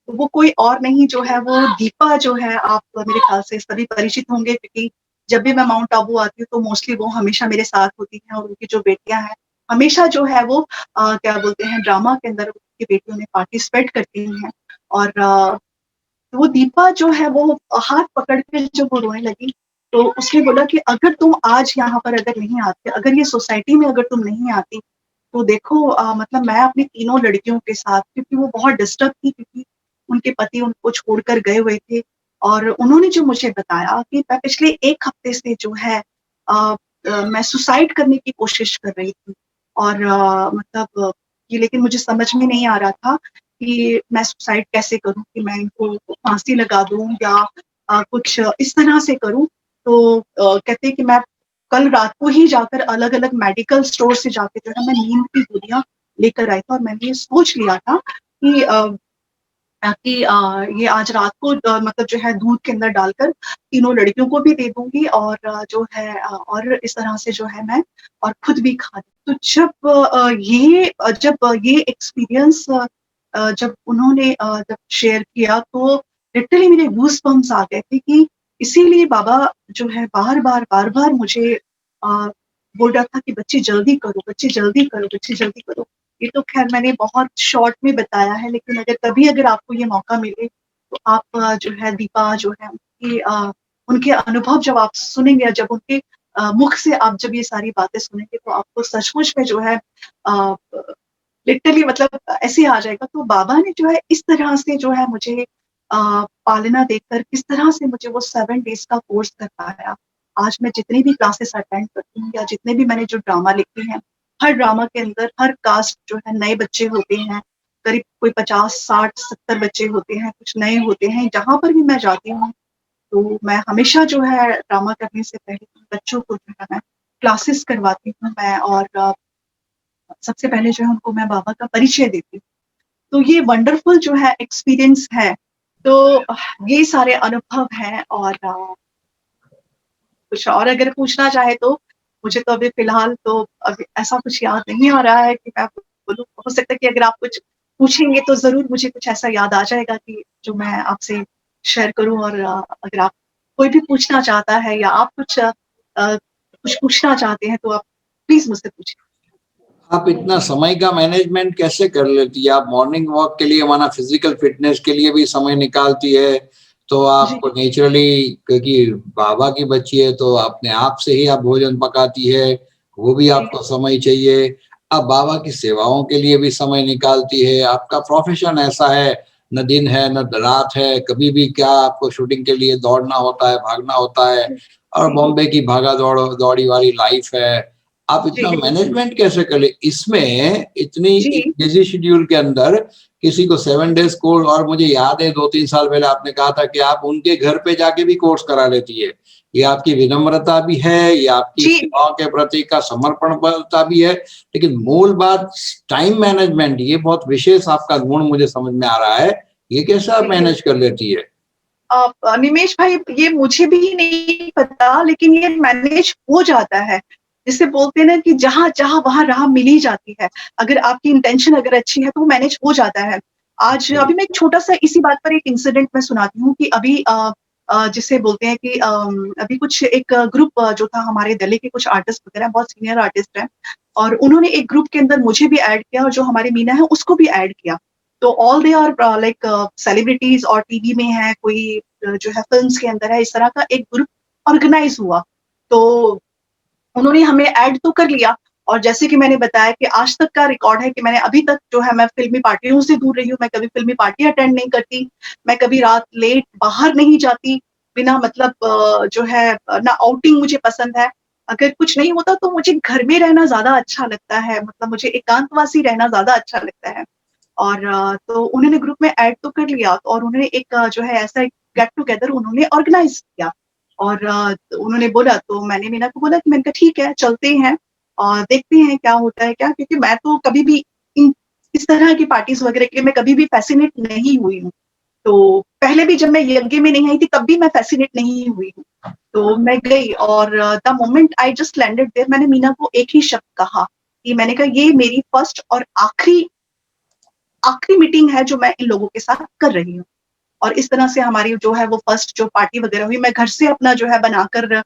तो वो कोई और नहीं जो है वो दीपा जो है, आप मेरे ख्याल से सभी परिचित होंगे, क्योंकि जब भी मैं माउंट आबू आती हूँ तो मोस्टली वो हमेशा मेरे साथ होती हैं, और उनकी जो बेटियां हैं हमेशा जो है वो क्या बोलते हैं, ड्रामा के अंदर उनकी बेटियों ने पार्टिसिपेट करती हैं। और वो दीपा जो है वो हाथ पकड़ के जब वो रोने लगी, तो उसने बोला कि अगर तुम आज यहाँ पर अगर नहीं आते, अगर ये सोसाइटी में अगर तुम नहीं आती, तो देखो मतलब मैं अपनी तीनों लड़कियों के साथ, क्योंकि वो बहुत डिस्टर्ब थी, क्योंकि उनके पति उनको छोड़कर गए हुए थे, और उन्होंने जो मुझे बताया कि मैं पिछले 1 हफ्ते से जो है मैं सुसाइड करने की कोशिश कर रही थी, और मतलब ये, लेकिन मुझे समझ में नहीं आ रहा था कि मैं सुसाइड कैसे करूं, कि मैं इनको फांसी लगा दूं या कुछ इस तरह से करूं। तो कहते हैं कि मैं कल रात को ही जाकर अलग अलग मेडिकल स्टोर से जाके जो है मैं नींद की गोलियां लेकर आई था, और मैंने ये सोच लिया था कि ये आज रात को मतलब जो है दूध के अंदर डालकर तीनों लड़कियों को भी दे दूंगी, और जो है और इस तरह से जो है मैं और खुद भी खा लूं। तो जब ये एक्सपीरियंस जब उन्होंने जब शेयर किया, तो लिटरली मेरे गूज बम्स आ गए थे, कि इसीलिए बाबा जो है बार बार मुझे बोल रहा था कि बच्चे जल्दी करो, बच्चे जल्दी करो, बच्चे जल्दी करो। ये तो खैर मैंने बहुत शॉर्ट में बताया है, लेकिन अगर आपको ये मौका मिले, तो आप जो है दीपा जो है उनके अनुभव जब आप सुनेंगे, या जब उनके मुख से आप जब ये सारी बातें सुनेंगे, तो आपको सचमुच में जो है लिटरली मतलब ऐसे आ जाएगा। तो बाबा ने जो है इस तरह से जो है मुझे पालना देकर, किस तरह से मुझे वो 7 डेज का कोर्स करवाया। आज मैं जितनी भी क्लासेस अटेंड करती हूँ, या जितने भी मैंने जो ड्रामा लिखे हैं, हर ड्रामा के अंदर हर कास्ट जो है नए बच्चे होते हैं, करीब कोई 50, 60, 70 बच्चे होते हैं, कुछ नए होते हैं। जहाँ पर भी मैं जाती हूँ, तो मैं हमेशा जो है ड्रामा करने से पहले बच्चों को जो है मैं क्लासेस करवाती हूँ मैं, और सबसे पहले जो है उनको मैं बाबा का परिचय देती हूँ। तो ये वंडरफुल जो है एक्सपीरियंस है। तो ये सारे अनुभव हैं, और कुछ और अगर पूछना चाहे तो मुझे तो अभी फिलहाल तो अभी ऐसा कुछ याद नहीं आ रहा है कि मैं बोलूँ। हो सकता है कि अगर आप कुछ पूछेंगे तो ज़रूर मुझे कुछ ऐसा याद आ जाएगा कि जो मैं आपसे शेयर करूँ, और अगर आप कोई भी पूछना चाहता है, या आप कुछ पूछना चाहते हैं, तो आप प्लीज़ मुझसे पूछें। आप इतना समय का मैनेजमेंट कैसे कर लेती है? आप मॉर्निंग वॉक के लिए, माना फिजिकल फिटनेस के लिए भी समय निकालती है, तो आपको नेचुरली, क्योंकि बाबा की बच्ची है तो अपने आप से ही आप भोजन पकाती है, वो भी आपको समय चाहिए। अब बाबा की सेवाओं के लिए भी समय निकालती है। आपका प्रोफेशन ऐसा है, न दिन है न रात है, कभी भी क्या आपको शूटिंग के लिए दौड़ना होता है, भागना होता है, और बॉम्बे की भागा दौड़ी वाली लाइफ है। आप इतना मैनेजमेंट कैसे कर ले इसमें, इतनी बिजी शेड्यूल के अंदर किसी को 7 डेज कोर्स? और मुझे याद है 2-3 साल पहले आपने कहा था कि आप उनके घर पे जाके भी कोर्स करा लेती है। ये आपकी विनम्रता भी है, ये आपकी सेवाओं के प्रति का समर्पणता भी है, लेकिन मूल बात टाइम मैनेजमेंट, ये बहुत विशेष आपका गुण मुझे समझ में आ रहा है। ये कैसे आप मैनेज कर लेती है? निमेश भाई, ये मुझे भी नहीं पता, लेकिन ये मैनेज हो जाता है। जिसे बोलते हैं ना कि जहाँ जहाँ वहाँ राह मिल ही जाती है। अगर आपकी इंटेंशन अगर अच्छी है तो वो मैनेज हो जाता है। आज अभी मैं एक छोटा सा इसी बात पर एक इंसिडेंट मैं सुनाती हूँ, कि अभी जिसे बोलते हैं कि अभी कुछ एक ग्रुप जो था, हमारे दिल्ली के कुछ आर्टिस्ट वगैरह बहुत सीनियर आर्टिस्ट हैं, और उन्होंने एक ग्रुप के अंदर मुझे भी ऐड किया, और जो हमारी मीना है उसको भी ऐड किया। तो all they are like celebrities, और टीवी में है, कोई जो है फिल्म्स के अंदर है, इस तरह का एक ग्रुप ऑर्गेनाइज हुआ। तो उन्होंने हमें ऐड तो कर लिया, और जैसे कि मैंने बताया कि आज तक का रिकॉर्ड है कि मैंने अभी तक जो है मैं फिल्मी पार्टियों से दूर रही हूँ। मैं कभी फिल्मी पार्टी अटेंड नहीं करती, मैं कभी रात लेट बाहर नहीं जाती बिना मतलब जो है ना आउटिंग मुझे पसंद है। अगर कुछ नहीं होता तो मुझे घर में रहना ज्यादा अच्छा लगता है, मतलब मुझे एकांतवासी रहना ज्यादा अच्छा लगता है। और तो उन्होंने ग्रुप में ऐड तो कर लिया, और उन्होंने एक जो है ऐसा गेट टुगेदर उन्होंने ऑर्गेनाइज किया, और उन्होंने बोला, तो मैंने मीना को बोला कि मैंने कहा ठीक है चलते हैं। और देखते हैं क्या होता है क्या, क्योंकि मैं तो कभी भी इस तरह की पार्टीज वगैरह के लिए मैं कभी भी फैसिनेट नहीं हुई हूँ। तो पहले भी जब मैं यज्ञ में नहीं आई थी तब भी मैं फैसिनेट नहीं हुई हूँ। तो मैं गई और the moment I just landed there, मैंने मीना को एक ही शब्द कहा कि मैंने कहा ये मेरी फर्स्ट और आखिरी मीटिंग है जो मैं इन लोगों के साथ कर रही हूँ। और इस तरह से हमारी जो है वो फर्स्ट जो पार्टी वगैरह हुई, मैं घर से अपना जो है बनाकर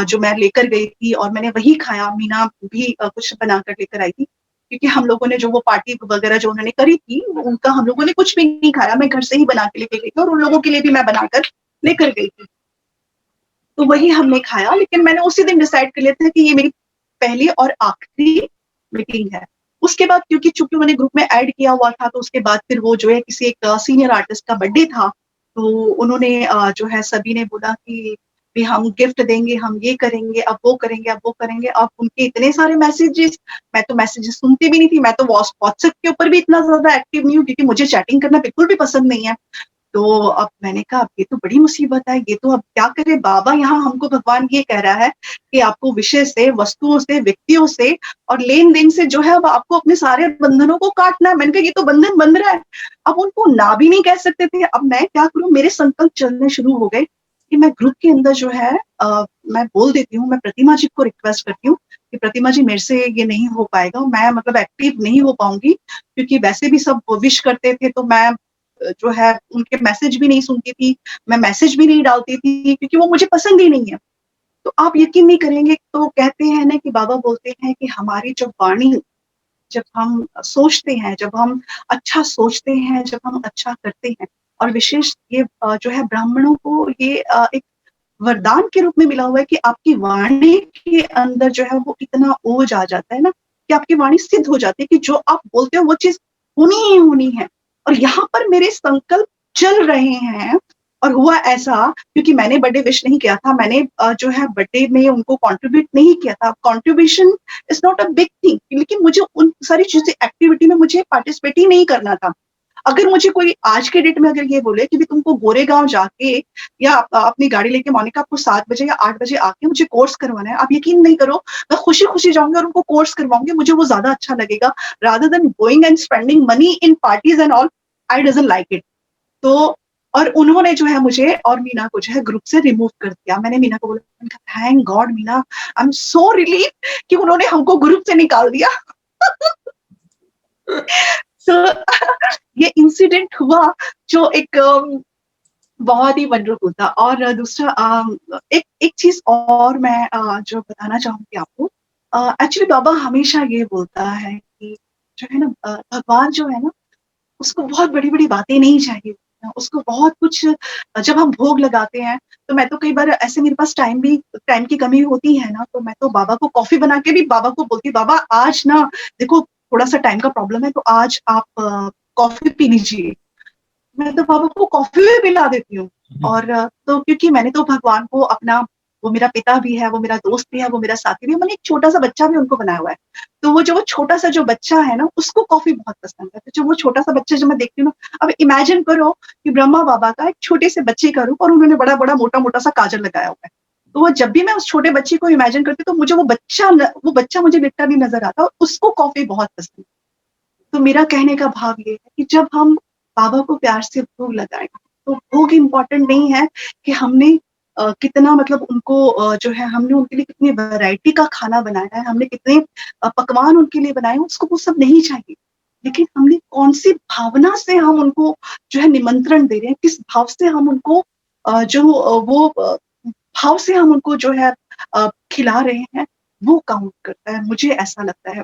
जो मैं लेकर गई थी और मैंने वही खाया। मीना भी कुछ बनाकर लेकर आई थी, क्योंकि हम लोगों ने जो वो पार्टी वगैरह जो उन्होंने करी थी उनका हम लोगों ने कुछ भी नहीं खाया। मैं घर से ही बना के लेकर गई थी और उन लोगों के लिए भी मैं बनाकर लेकर गई थी, तो वही हमने खाया। लेकिन मैंने उसी दिन डिसाइड कर लिया था कि ये मेरी पहली और आखिरी मीटिंग है। उसके बाद क्योंकि चूंकि उन्होंने ग्रुप में ऐड किया हुआ था, तो उसके बाद फिर वो जो है किसी एक सीनियर आर्टिस्ट का बर्थडे था, तो उन्होंने जो है सभी ने बोला कि भी हम गिफ्ट देंगे, हम ये करेंगे, अब वो करेंगे, अब वो करेंगे। अब उनके इतने सारे मैसेजेस, मैं तो मैसेजेस सुनती भी नहीं थी। मैं तो व्हाट्सएप के ऊपर भी इतना ज्यादा एक्टिव नहीं हूँ, क्योंकि मुझे चैटिंग करना बिल्कुल भी पसंद नहीं है। तो अब मैंने कहा अब ये तो बड़ी मुसीबत है, ये तो अब क्या करें। बाबा यहाँ हमको भगवान ये कह रहा है कि आपको विषय से, वस्तुओं से, व्यक्तियों से और लेन देन से जो है अब आपको अपने सारे बंधनों को काटना है। मैंने कहा ये तो बंधन बंध रहा है। अब उनको ना भी नहीं कह सकते थे। अब मैं क्या करूं, मेरे संकल्प चलने शुरू हो गए कि मैं ग्रुप के अंदर जो है मैं बोल देती हूँ, मैं प्रतिमा जी को रिक्वेस्ट करती हूँ कि प्रतिमा जी मेरे से ये नहीं हो पाएगा, मैं मतलब एक्टिव नहीं हो पाऊंगी, क्योंकि वैसे भी सब विश करते थे तो मैं जो है उनके मैसेज भी नहीं सुनती थी, मैं मैसेज भी नहीं डालती थी, क्योंकि वो मुझे पसंद ही नहीं है। तो आप यकीन नहीं करेंगे, तो कहते हैं ना कि बाबा बोलते हैं कि हमारी जो वाणी, जब हम सोचते हैं, जब हम अच्छा सोचते हैं, जब हम अच्छा करते हैं, और विशेष ये जो है ब्राह्मणों को ये एक वरदान के रूप में मिला हुआ है कि आपकी वाणी के अंदर जो है वो इतना ओज आ जाता है ना कि आपकी वाणी सिद्ध हो जाती है कि जो आप बोलते हो वो चीज होनी ही होनी है। और यहाँ पर मेरे संकल्प चल रहे हैं। और हुआ ऐसा, क्योंकि मैंने बर्थडे विश नहीं किया था, मैंने जो है बर्थडे में उनको कंट्रीब्यूट नहीं किया था। Contribution is not a big thing, लेकिन मुझे उन सारी चीजें एक्टिविटी में मुझे पार्टिसिपेट ही नहीं करना था। अगर मुझे कोई आज के डेट में अगर ये बोले कि भी तुमको गोरेगांव जाके या अपनी गाड़ी लेके मोनिका आपको 7 बजे या 8 बजे आके मुझे कोर्स करवाना है, आप यकीन नहीं करो, मैं खुशी खुशी जाऊंगी और उनको कोर्स करवाऊंगी। मुझे वो ज्यादा अच्छा लगेगा rather than going and spending money in parties and all. I doesn't like it. तो और उन्होंने जो है मुझे और मीना को जो है ग्रुप से रिमूव कर दिया। मैंने मीना को बोला thank God Meena, I am so relieve कि उन्होंने हमको ग्रुप से निकाल दिया। तो ये इंसिडेंट हुआ जो एक बहुत ही वंडरफुल था। और दूसरा एक चीज और मैं जो बताना चाहूंगी आपको, एक्चुअली बाबा हमेशा ये बोलता है कि जो है ना भगवान जो है ना उसको बहुत बड़ी बड़ी बातें नहीं चाहिए, उसको बहुत कुछ। जब हम भोग लगाते हैं तो मैं तो कई बार ऐसे, मेरे पास टाइम की कमी होती है ना, तो मैं तो बाबा को कॉफी बना के भी बाबा को बोलती, बाबा आज ना देखो थोड़ा सा टाइम का प्रॉब्लम है, तो आज आप कॉफी पी लीजिए। मैं तो बाबा को कॉफी भी पिला देती हूँ। और तो क्योंकि मैंने तो भगवान को अपना, वो मेरा पिता भी है, वो मेरा दोस्त भी है, वो मेरा साथी भी है, मैंने एक छोटा सा बच्चा भी उनको बनाया हुआ है। तो वो छोटा सा जो बच्चा है ना उसको कॉफी बहुत पसंद है। तो जो वो छोटा सा बच्चा जो मैं देखती हूँ ना, अब इमेजिन करो कि ब्रह्मा बाबा का एक छोटे से बच्चे का रूप और उन्होंने बड़ा बड़ा मोटा मोटा सा काजल लगाया हुआ है। तो वो जब भी मैं उस छोटे बच्चे को इमेजिन करती हूँ तो मुझे वो बच्चा मुझे लिटरली नजर आता है और उसको कॉफी बहुत पसंद है। तो मेरा कहने का भाव ये है कि जब हम बाबा को प्यार से भोग लगाएं, तो भोग इम्पोर्टेंट नहीं है कि हमने कितना मतलब उनको जो है हमने उनके लिए कितनी वैरायटी का खाना बनाया है, हमने कितने पकवान उनके लिए बनाए हैं, उसको वो सब नहीं चाहिए। लेकिन हमने कौन सी भावना से हम उनको जो है निमंत्रण दे रहे हैं, किस भाव से हम उनको भाव से हम उनको जो है खिला रहे हैं, वो काउंट करता है, मुझे ऐसा लगता है।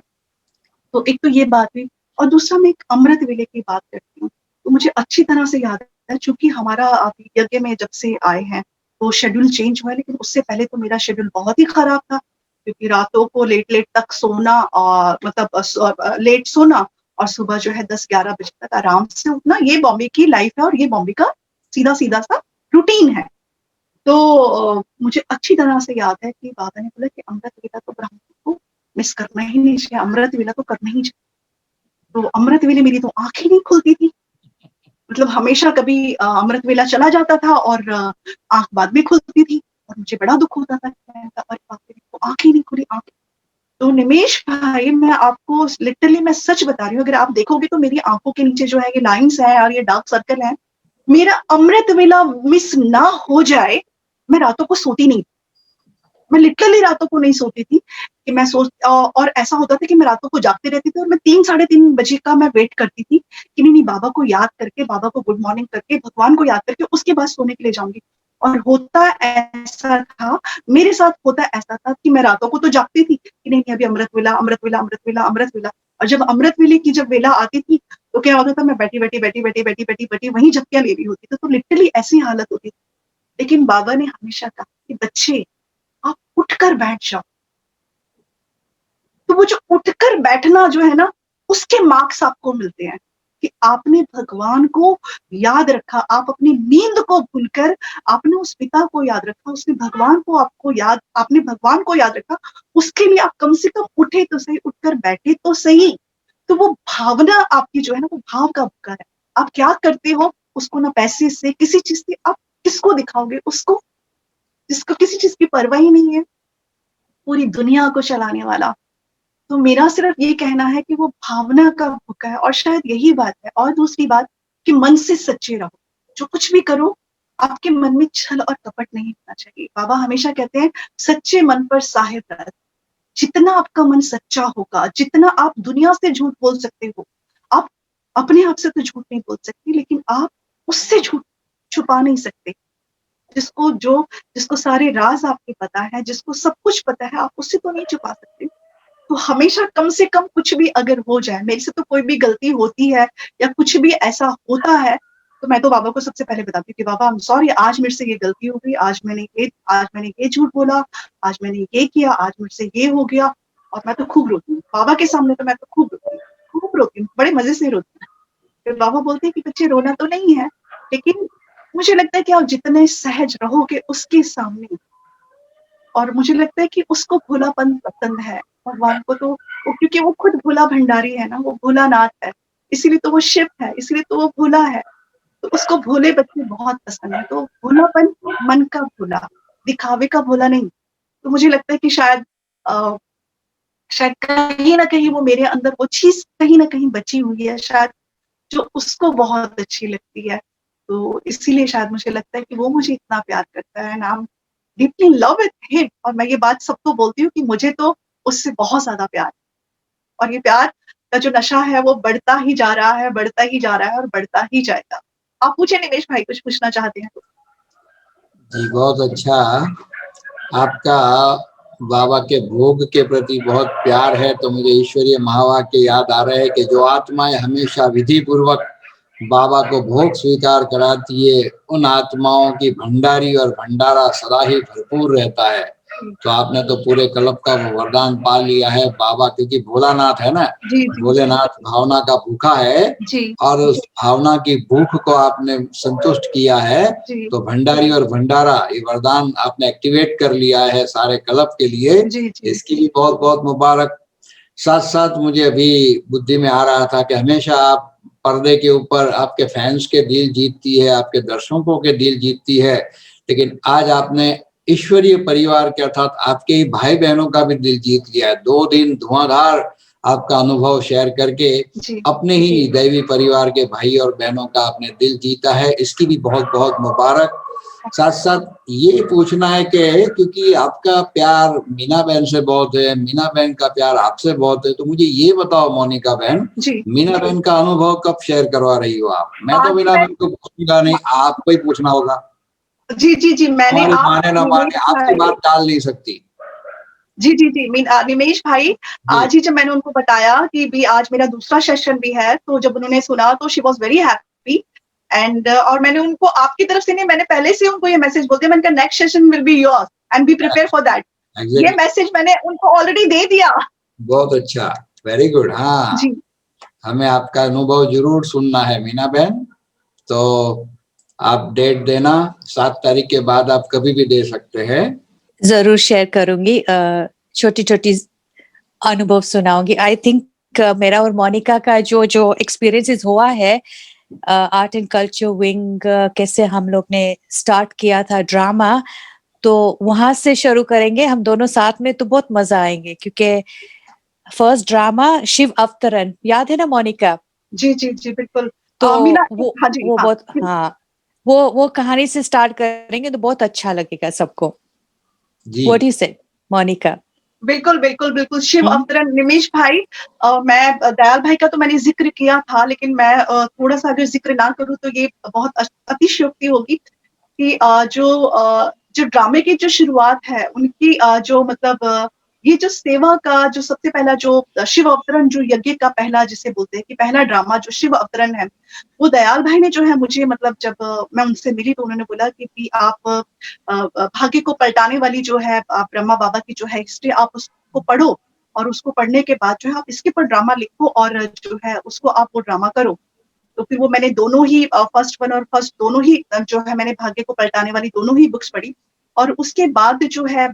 तो एक तो ये बात हुई। और दूसरा मैं एक अमृत वेले की बात करती हूँ, तो मुझे अच्छी तरह से याद है, चूंकि हमारा अभी यज्ञ में जब से आए हैं तो शेड्यूल चेंज हुआ है, लेकिन उससे पहले तो मेरा शेड्यूल बहुत ही खराब था, क्योंकि रातों को लेट लेट तक सोना और मतलब लेट सोना और सुबह जो है 10-11 बजे तक आराम से उठना, ये बॉम्बे की लाइफ है और ये बॉम्बे का सीधा सीधा सा रूटीन है। तो मुझे अच्छी तरह से याद है कि बाबा ने बोला कि अमृत वेला तो ब्राह्मण को मिस करना ही नहीं चाहिए, अमृत वेला तो करना ही चाहिए। तो अमृत वेले मेरी तो आंख ही नहीं खुलती थी, मतलब हमेशा कभी अमृत वेला चला जाता था और आंख बाद में खुलती थी और मुझे बड़ा दुख होता था, अरे बाप रे, आंख ही नहीं खुली, आंख। तो निमेश भाई, मैं आपको लिटरली मैं सच बता रही हूँ, अगर आप देखोगे तो मेरी आंखों के नीचे जो है ये लाइंस है और ये डार्क सर्कल है, मेरा अमृत वेला मिस ना हो जाए, मैं रातों को सोती नहीं, मैं लिटरली रातों को नहीं सोती थी कि मैं और ऐसा होता था कि मैं रातों को जागती रहती थी और मैं 3-3:30 बजे का मैं वेट करती थी कि नहीं बाबा को याद करके, बाबा को गुड मॉर्निंग करके, भगवान को याद करके उसके बाद सोने के लिए जाऊंगी। और होता ऐसा था, मेरे साथ होता ऐसा था कि मैं रातों को तो जागती थी कि नहीं अभी अमृत वेला, अमृत वेला, अमृत वेला, अमृत वेला। और जब अमृत वेले की जब वेला आती थी तो क्या होता था, मैं बैठी बैठी बैठी बैठी बैठी बैठी बैठी वहीं झपकियां ले रही होती थी। तो लिटरली ऐसी हालत होती थी। लेकिन बाबा ने हमेशा कहा कि बच्चे आप उठकर बैठ जाओ। तो वो जो उठकर बैठना जो है ना, उसके मार्क्स आपको मिलते हैं कि आपने भगवान को याद रखा, आप अपनी नींद को भूलकर आपने उस पिता को याद रखा, उसने भगवान को आपने भगवान को याद रखा, उसके लिए आप कम से कम उठे तो सही, उठकर बैठे तो सही। तो वो भावना आपकी जो है ना, वो भाव का भूखा है। आप क्या करते हो उसको ना पैसे से, किसी चीज से आप किसको दिखाओगे, उसको जिसको किसी चीज की परवाह ही नहीं है, पूरी दुनिया को चलाने वाला। तो मेरा सिर्फ ये कहना है कि वो भावना का भूखा है, और शायद यही बात है। और दूसरी बात कि मन से सच्चे रहो, जो कुछ भी करो आपके मन में छल और कपट नहीं होना चाहिए। बाबा हमेशा कहते हैं सच्चे मन पर साहिब रत। जितना आपका मन सच्चा होगा, जितना आप दुनिया से झूठ बोल सकते हो, आप अपने आप से तो झूठ नहीं बोल सकते, लेकिन आप उससे झूठ छुपा नहीं सकते। जिसको सारे राज आपके पता है, जिसको सब कुछ पता है, आप उससे तो नहीं छुपा सकते। तो हमेशा कम से कम कुछ भी अगर हो जाए, मेरे से तो कोई भी गलती होती है या कुछ भी ऐसा होता है, तो मैं तो बाबा को सबसे पहले बताती हूँ कि बाबा आई एम सॉरी, आज मेरे से ये गलती हो गई, आज मैंने ये झूठ बोला, आज मैंने ये किया, आज मेरे से ये हो गया। और मैं तो खूब रोती हूँ बाबा के सामने, तो मैं तो खूब रोती हूँ, बड़े मजे से रोती हूँ। फिर बाबा बोलते हैं कि बच्चे रोना तो नहीं है, लेकिन मुझे लगता है कि आप जितने सहज रहोगे उसके सामने, और मुझे लगता है कि उसको भोलापन पसंद है भगवान को, तो क्योंकि वो खुद भोला भंडारी है ना, वो भोलानाथ है, इसीलिए तो वो शिव है, इसीलिए तो वो भोला है। तो उसको भोले बच्चे बहुत पसंद है। तो भोलापन मन का भोला, दिखावे का भोला नहीं। तो मुझे लगता है कि शायद कहीं ना कहीं वो मेरे अंदर वो चीज कहीं ना कहीं बची हुई है, शायद जो उसको बहुत अच्छी लगती है। तो इसीलिए शायद मुझे लगता है कि वो मुझे इतना प्यार करता है, नाम डीपली लव विद हिम। और मैं ये बात सबको बोलती हूँ कि मुझे तो उससे बहुत ज्यादा प्यार है, और ये प्यार का जो नशा है वो बढ़ता ही जा रहा है, बढ़ता ही जा रहा है और बढ़ता ही जाएगा। आप पूछे निमेश भाई, कुछ पूछना चाहते हैं तो? जी बहुत अच्छा। आपका बाबा के भोग के प्रति बहुत प्यार है, तो मुझे ईश्वरीय महावाक्य याद आ रहे हैं कि जो आत्माएं हमेशा विधि पूर्वक बाबा को भोग स्वीकार कराती है, उन आत्माओं की भंडारी और भंडारा सदा ही भरपूर रहता है। तो आपने तो पूरे कल्प का वरदान पा लिया है बाबा, क्योंकि भोलानाथ है ना, भोलेनाथ भावना का भूखा है, और उस भावना की भूख को आपने संतुष्ट किया है। तो भंडारी और भंडारा ये वरदान आपने एक्टिवेट कर लिया है सारे कल्प के लिए। इसकी भी बहुत बहुत मुबारक। साथ साथ मुझे अभी बुद्धि में आ रहा था कि हमेशा आप पर्दे के ऊपर आपके फैंस के दिल जीतती है, आपके दर्शकों के दिल जीतती है, लेकिन आज आपने ईश्वरीय परिवार के अर्थात आपके ही भाई बहनों का भी दिल जीत लिया है। 2 दिन धुआंधार आपका अनुभव शेयर करके अपने ही दैवी परिवार के भाई और बहनों का आपने दिल जीता है, इसकी भी बहुत बहुत मुबारक। साथ साथ ये पूछना है कि क्योंकि आपका प्यार मीना बहन से बहुत है, मीना बहन का प्यार आपसे बहुत है, तो मुझे ये बताओ मोनिका बहन, मीना बहन का अनुभव कब शेयर करवा रही हो आप? मैं तो मीना बहन को पूछूंगा नहीं, आपको ही पूछना होगा। जी मैंने माने ना माने आपकी बात टाल नहीं सकती। जी निमेश भाई, आज ही जब मैंने उनको बताया कि भी आज मेरा दूसरा सेशन भी है, तो जब उन्होंने सुना तो she was very happy. And और मैंने उनको आपकी तरफ से नहीं, मैंने पहले से उनको ये मैसेज बोल दिया, मैंने कहा next session will be yours and be prepare for that. ये मैसेज मैंने उनको ऑलरेडी दे दिया। बहुत अच्छा, वेरी गुड। हाँ जी, हमें आपका अनुभव जरूर सुनना है मीना बहन, तो आप डेट देना, 7 तारीख के बाद आप कभी भी दे सकते हैं। जरूर शेयर करूंगी, छोटी छोटी अनुभव सुनाऊंगी। आई थिंक मेरा और मोनिका का जो एक्सपीरियंसेस हुआ है आर्ट एंड कल्चर विंग, कैसे हम लोग ने स्टार्ट किया था ड्रामा, तो वहां से शुरू करेंगे हम दोनों साथ में, तो बहुत मजा आएंगे, क्योंकि फर्स्ट ड्रामा शिव अवतरण याद है ना मोनिका? जी जी जी बिल्कुल। तो मीना, हाँ जी, वो हाँ बहुत, हाँ, वो कहानी से स्टार्ट करेंगे तो बहुत अच्छा लगेगा सबको। जी व्हाट यू से मोनिका? बिल्कुल बिल्कुल बिल्कुल। शिव हम्म। अवतरण, निमेश भाई, मैं दयाल भाई का तो मैंने जिक्र किया था, लेकिन मैं थोड़ा सा अगर जिक्र ना करूँ तो ये बहुत अतिशयोक्ति होगी कि जो ड्रामे की जो शुरुआत है उनकी, जो मतलब ये जो सेवा का जो सबसे पहला जो शिव अवतरण, जो यज्ञ का पहला जिसे बोलते हैं कि पहला ड्रामा जो शिव अवतरण है, वो दयाल भाई ने जो है मुझे, मतलब जब मैं उनसे मिली तो उन्होंने बोला कि आप भाग्य को पलटाने वाली जो है ब्रह्मा बाबा की जो है हिस्ट्री, आप उसको पढ़ो और उसको पढ़ने के बाद जो है आप इसके ऊपर ड्रामा लिखो और जो है उसको आप वो ड्रामा करो। तो फिर वो मैंने दोनों ही फर्स्ट वन और फर्स्ट दोनों ही जो है मैंने भाग्य को पलटाने वाली दोनों ही बुक्स पढ़ी। और उसके बाद जो है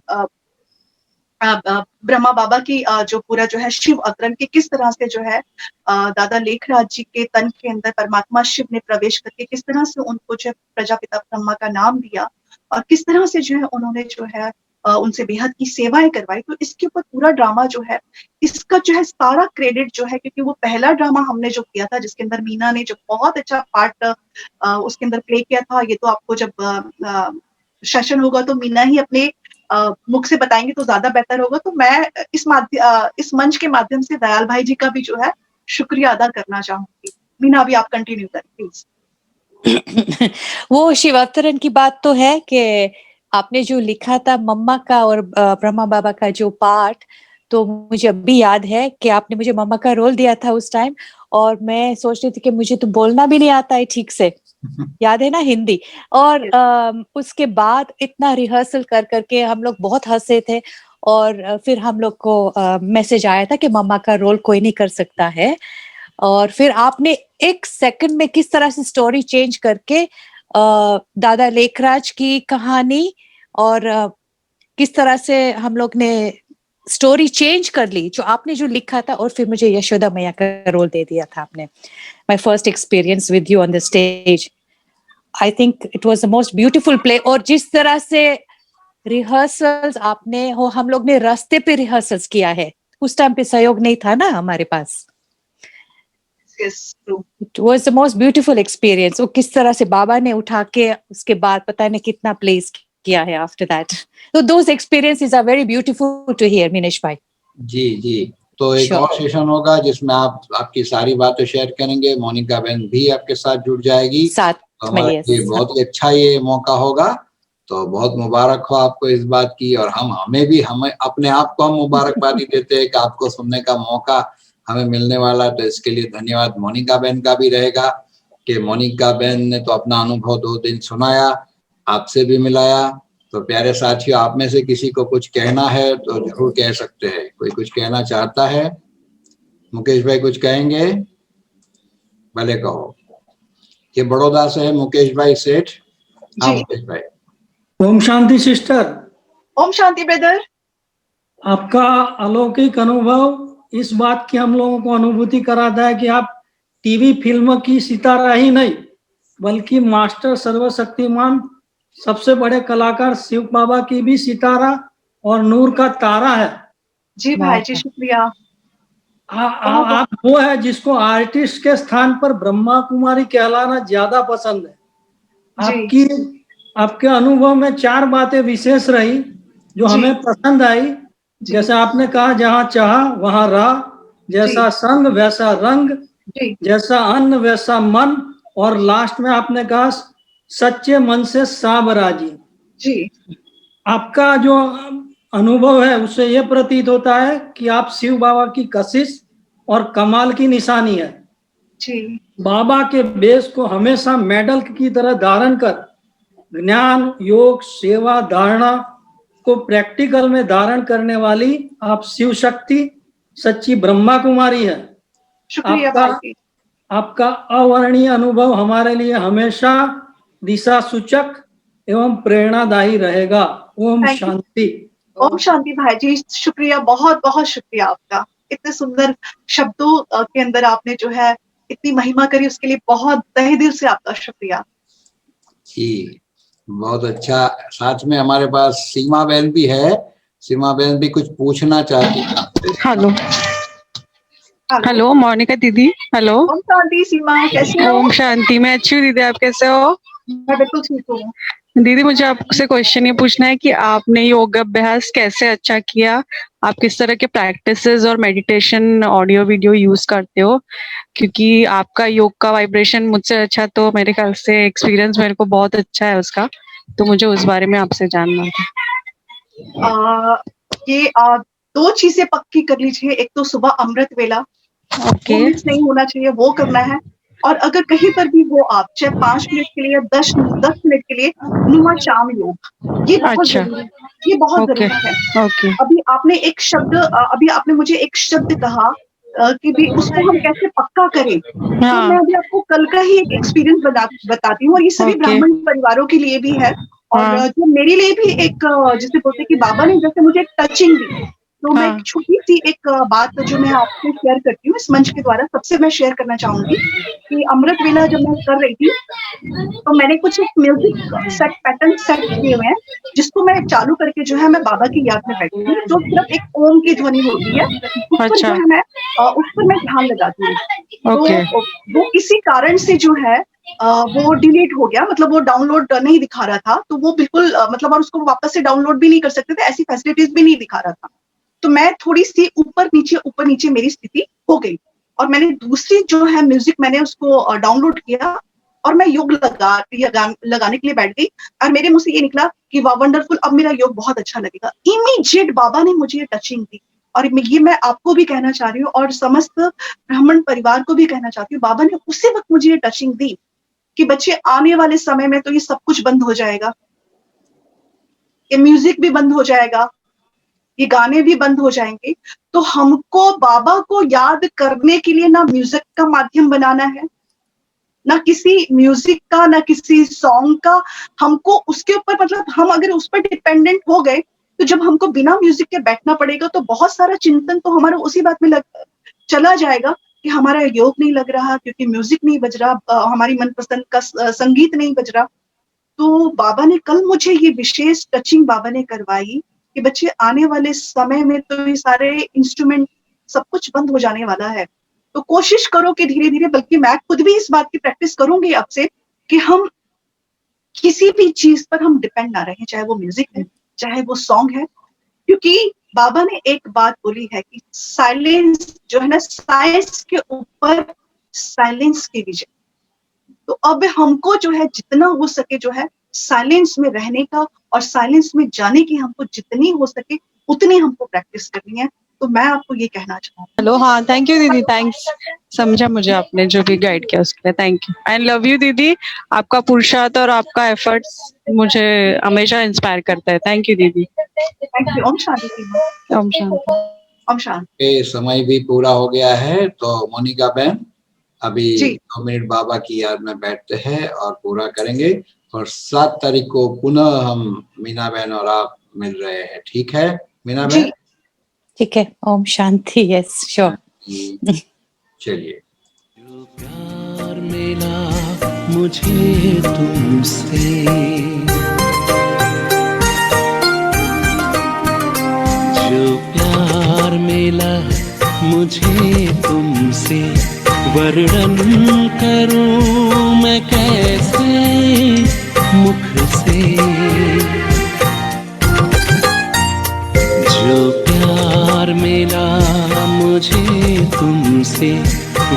ब्रह्मा बाबा की जो पूरा जो है शिव अवतरण की किस तरह से जो है दादा लेखराज जी के तन के अंदर परमात्मा शिव ने प्रवेश करके किस तरह से उनको जो है प्रजापिता ब्रह्मा का नाम दिया और किस तरह से जो है उन्होंने जो है उनसे बेहद की सेवाएं करवाई। तो इसके ऊपर पूरा ड्रामा जो है, इसका जो है सारा क्रेडिट जो है, क्योंकि वो पहला ड्रामा हमने जो किया था जिसके अंदर मीना ने जो बहुत अच्छा पार्ट उसके अंदर प्ले किया था, ये तो आपको जब सेशन होगा तो मीना ही अपने मुख से बताएंगे तो ज्यादा बेहतर होगा। तो मैं इस मंच के माध्यम से दयाल भाई जी का भी जो है शुक्रिया अदा करना चाहूंगी। मीना, अभी आप कंटिन्यू करें प्लीज। वो शिव अवतरण की बात तो है कि आपने जो लिखा था मम्मा का और ब्रह्मा बाबा का जो पार्ट, तो मुझे अभी याद है कि आपने मुझे मम्मा का रोल दिया था उस टाइम, और मैं सोच रही थी कि मुझे तो बोलना भी नहीं आता है ठीक से, याद है ना, हिंदी। और उसके बाद इतना रिहर्सल कर करके हम लोग बहुत हंसे थे, और फिर हम लोग को मैसेज आया था कि मम्मा का रोल कोई नहीं कर सकता है, और फिर आपने एक सेकंड में किस तरह से स्टोरी चेंज करके दादा लेखराज की कहानी और किस तरह से हम लोग ने स्टोरी चेंज कर ली, जो आपने जो लिखा था, और फिर मुझे यशोदा मैया का रोल दे दिया था आपने। My first experience with you on the stage, I think it was the most beautiful play. और जिस तरह से रिहर्सल्स आपने हो, हम लोग ने रास्ते पे रिहर्सल्स किया है, उस टाइम पे सहयोग नहीं था ना हमारे पास। It was the most beautiful experience. वो किस तरह से बाबा ने उठा के उसके बाद पता नहीं कितना प्लेस किया है आफ्टर दैट। तो those experiences are very beautiful to hear Minesh भाई। जी जी। तो एक और सेशन होगा जिसमें आप आपकी सारी बातें शेयर करेंगे, मोनिका बहन भी आपके साथ जुड़ जाएगी, साथ तो हमारे लिए बहुत ही अच्छा ये मौका होगा। तो बहुत मुबारक हो आपको इस बात की, और हमें अपने आप को हम मुबारकबादी देते हैं कि आपको सुनने का मौका हमें मिलने वाला। तो इसके लिए धन्यवाद मोनिका बहन का भी रहेगा कि मोनिका बहन ने तो अपना अनुभव 2 दिन सुनाया, आपसे भी मिलाया। तो प्यारे साथियों, आप में से किसी को कुछ कहना है तो जरूर कह सकते हैं। कोई कुछ कहना चाहता है? मुकेश भाई कुछ कहेंगे? भले कहो। ये बड़ौदा से है मुकेश भाई सेठ। हाँ मुकेश भाई। ओम शांति सिस्टर। ओम शांति ब्रदर। आपका अलौकिक अनुभव इस बात की हम लोगों को अनुभूति कराता है कि आप टीवी फिल्म की सितारा ही नहीं, बल्कि मास्टर सर्वशक्तिमान सबसे बड़े कलाकार शिव बाबा की भी सितारा और नूर का तारा है। जी भाई जी, शुक्रिया। आप वो है जिसको आर्टिस्ट के स्थान पर ब्रह्मा कुमारी कहलाना ज्यादा पसंद है। आपके अनुभव में 4 बातें विशेष रही जो हमें पसंद आई। जैसे आपने कहा जहाँ चाहा वहाँ राह, जैसा संग वैसा रंग, जैसा अन्न वैसा मन, और लास्ट में आपने कहा सच्चे मन से साब राजी। जी। आपका जो अनुभव है उससे ये प्रतीत होता है कि आप शिव बाबा की कशिश और कमाल की निशानी है। जी। बाबा के बेस को हमेशा मेडल की तरह धारण कर ज्ञान योग सेवा धारणा को प्रैक्टिकल में धारण करने वाली आप शिव शक्ति सच्ची ब्रह्मा कुमारी है। शुक्रिया। आपका अवर्णीय अनुभव हमारे लिए हमेशा दिशा सूचक एवं प्रेरणादायी रहेगा। ओम शांति। ओम शांति भाई जी, शुक्रिया, बहुत बहुत शुक्रिया आपका। इतने सुंदर शब्दों के अंदर आपने जो है इतनी महिमा करी, उसके लिए बहुत तहे दिल से आपका शुक्रिया। जी बहुत अच्छा। साथ में हमारे पास सीमा बहन भी है। सीमा बहन भी कुछ पूछना चाहती है आपसे। हेलो हेलो हेलो मोनिका दीदी। हेलो ओम शांति। सीमा कैसे हो? ओम शांति। मैं अच्छी हूँ दीदी, आप कैसे हो? मैं बिल्कुल ठीक हूँ। दीदी मुझे आपसे क्वेश्चन ये पूछना है कि आपने योग अभ्यास कैसे अच्छा किया? आप किस तरह के प्रैक्टिसेस और मेडिटेशन ऑडियो वीडियो यूज करते हो? क्योंकि आपका योग का वाइब्रेशन मुझसे अच्छा, तो मेरे ख्याल से एक्सपीरियंस मेरे को बहुत अच्छा है उसका, तो मुझे उस बारे में आपसे जानना था। ये दो चीजें पक्की कर लीजिए। एक तो सुबह अमृत वेला, ओके वो मिस नहीं होना चाहिए, वो करना है। और अगर कहीं पर भी हो आप, चाहे 5 मिनट के लिए या 10 मिनट के लिए, अनुमा शाम योग, ये बहुत अच्छा। जरूरी है। ये बहुत ओके जरूरी है। ओके अभी आपने मुझे एक शब्द कहा कि भी उसको हम कैसे पक्का करें। तो मैं हाँ अभी आपको कल का ही एक एक्सपीरियंस बताती हूँ, और ये सभी ओके ब्राह्मण परिवारों के लिए भी है। और हाँ जो मेरे लिए भी एक जिसे बोलते हैं कि बाबा ने जैसे मुझे टचिंग दी, तो मैं एक हाँ छोटी सी एक बात जो मैं आपसे शेयर करती हूँ इस मंच के द्वारा, सबसे मैं शेयर करना चाहूंगी कि अमृत वेला जब मैं कर रही थी, तो मैंने कुछ एक म्यूजिक सेट पैटर्न सेट किए हुए हैं, जिसको मैं चालू करके जो है मैं बाबा की याद में बैठती हूँ। जो सिर्फ एक ओम की ध्वनि होती है, उस पर जो अच्छा है मैं उस पर मैं ध्यान लगाती हूँ। ओके तो वो किसी कारण से जो है वो डिलीट हो गया, मतलब वो डाउनलोड नहीं दिखा रहा था। तो वो बिल्कुल मतलब, और उसको वापस से डाउनलोड भी नहीं कर सकते थे, ऐसी फैसिलिटीज भी नहीं दिखा रहा था। तो मैं थोड़ी सी ऊपर नीचे मेरी स्थिति हो गई, और मैंने दूसरी जो है म्यूजिक मैंने उसको डाउनलोड किया, और मैं योग लगाने के लिए बैठ गई, और मेरे मुंह से ये निकला कि वाह वंडरफुल, अब मेरा योग बहुत अच्छा लगेगा। इमीडिएट बाबा ने मुझे ये टचिंग दी, और ये मैं आपको भी कहना चाह रही हूँ और समस्त ब्राह्मण परिवार को भी कहना चाहती हूँ। बाबा ने उसी वक्त मुझे ये टचिंग दी कि बच्चे, आने वाले समय में तो ये सब कुछ बंद हो जाएगा, ये म्यूजिक भी बंद हो जाएगा, ये गाने भी बंद हो जाएंगे। तो हमको बाबा को याद करने के लिए ना म्यूजिक का माध्यम बनाना है, ना किसी म्यूजिक का, ना किसी सॉन्ग का। हमको उसके ऊपर, मतलब हम अगर उस पर डिपेंडेंट हो गए, तो जब हमको बिना म्यूजिक के बैठना पड़ेगा, तो बहुत सारा चिंतन तो हमारा उसी बात में चला जाएगा कि हमारा योग नहीं लग रहा क्योंकि म्यूजिक नहीं बज रहा, हमारी मनपसंद का संगीत नहीं बज रहा। तो बाबा ने कल मुझे ये विशेष टचिंग बाबा ने करवाई कि बच्चे, आने वाले समय में तो ये सारे इंस्ट्रूमेंट सब कुछ बंद हो जाने वाला है। तो कोशिश करो कि धीरे धीरे, बल्कि मैं खुद भी इस बात की प्रैक्टिस करूंगी अब से, कि हम किसी भी चीज पर हम डिपेंड ना रहें, चाहे वो म्यूजिक है, चाहे वो सॉन्ग है। क्योंकि बाबा ने एक बात बोली है कि साइलेंस जो है ना, साइंस के ऊपर साइलेंस की विजय। तो अब हमको जो है जितना हो सके जो है साइलेंस में रहने का, और साइलेंस में जाने की हमको जितनी हो सके उतनी हमको प्रैक्टिस करनी है। तो मैं आपको ये कहना चाहूँ। हेलो हाँ, थैंक यू दीदी, थैंक्स। समझा मुझे आपने जो भी गाइड किया उसके लिए, thank you and love you दीदी। आपका पुरुषार्थ और आपका एफर्ट्स मुझे हमेशा इंस्पायर करता है। थैंक यू दीदी। Thank you. ओम शांति सीमा। ओम शांति। ओम शांति। ये समय भी पूरा हो गया है, तो मोनिका बहन अभी जी 2 मिनट बाबा की याद में बैठते हैं और पूरा करेंगे। और 7 तारीख को पुनः हम मीना बहन और आप मिल रहे हैं, ठीक है मीना जी बहन? ठीक है। ओम शांति। Yes sure. चलिए। जो प्यार मिला मुझे तुमसे, जो प्यार मिला मुझे तुमसे, वर्णन करूं मैं कैसे मुख से। जो प्यार मिला मुझे तुमसे,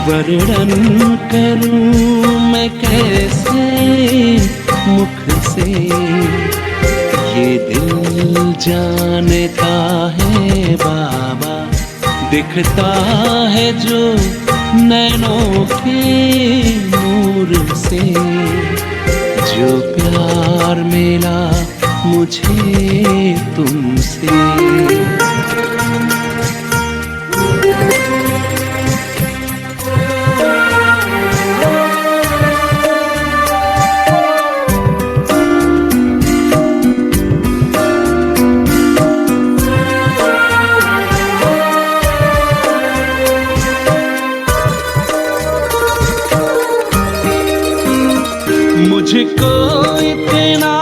वर्णन करूं मैं कैसे मुख से। ये दिल जानता है बाबा, दिखता है जो नैनों के नूर से। जो प्यार मिला मुझे तुमसे। मुझको इतना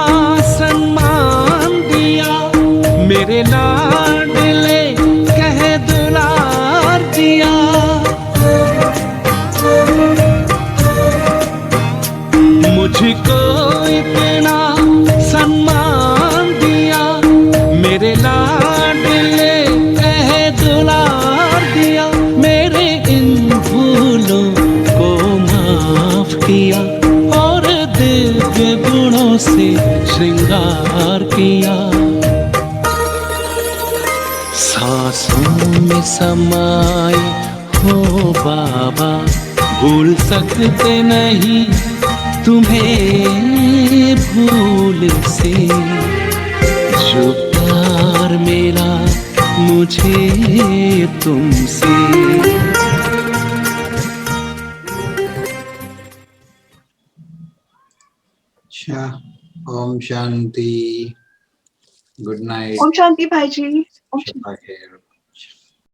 प्यार किया, सांसों में समाए हो बाबा, भूल सकते नहीं तुम्हें भूल से, जो प्यार मेरा मुझे तुमसे। अच्छा, ओम शांति, गुड नाइट, ओम शांति भाई जी। शब्बा खैर।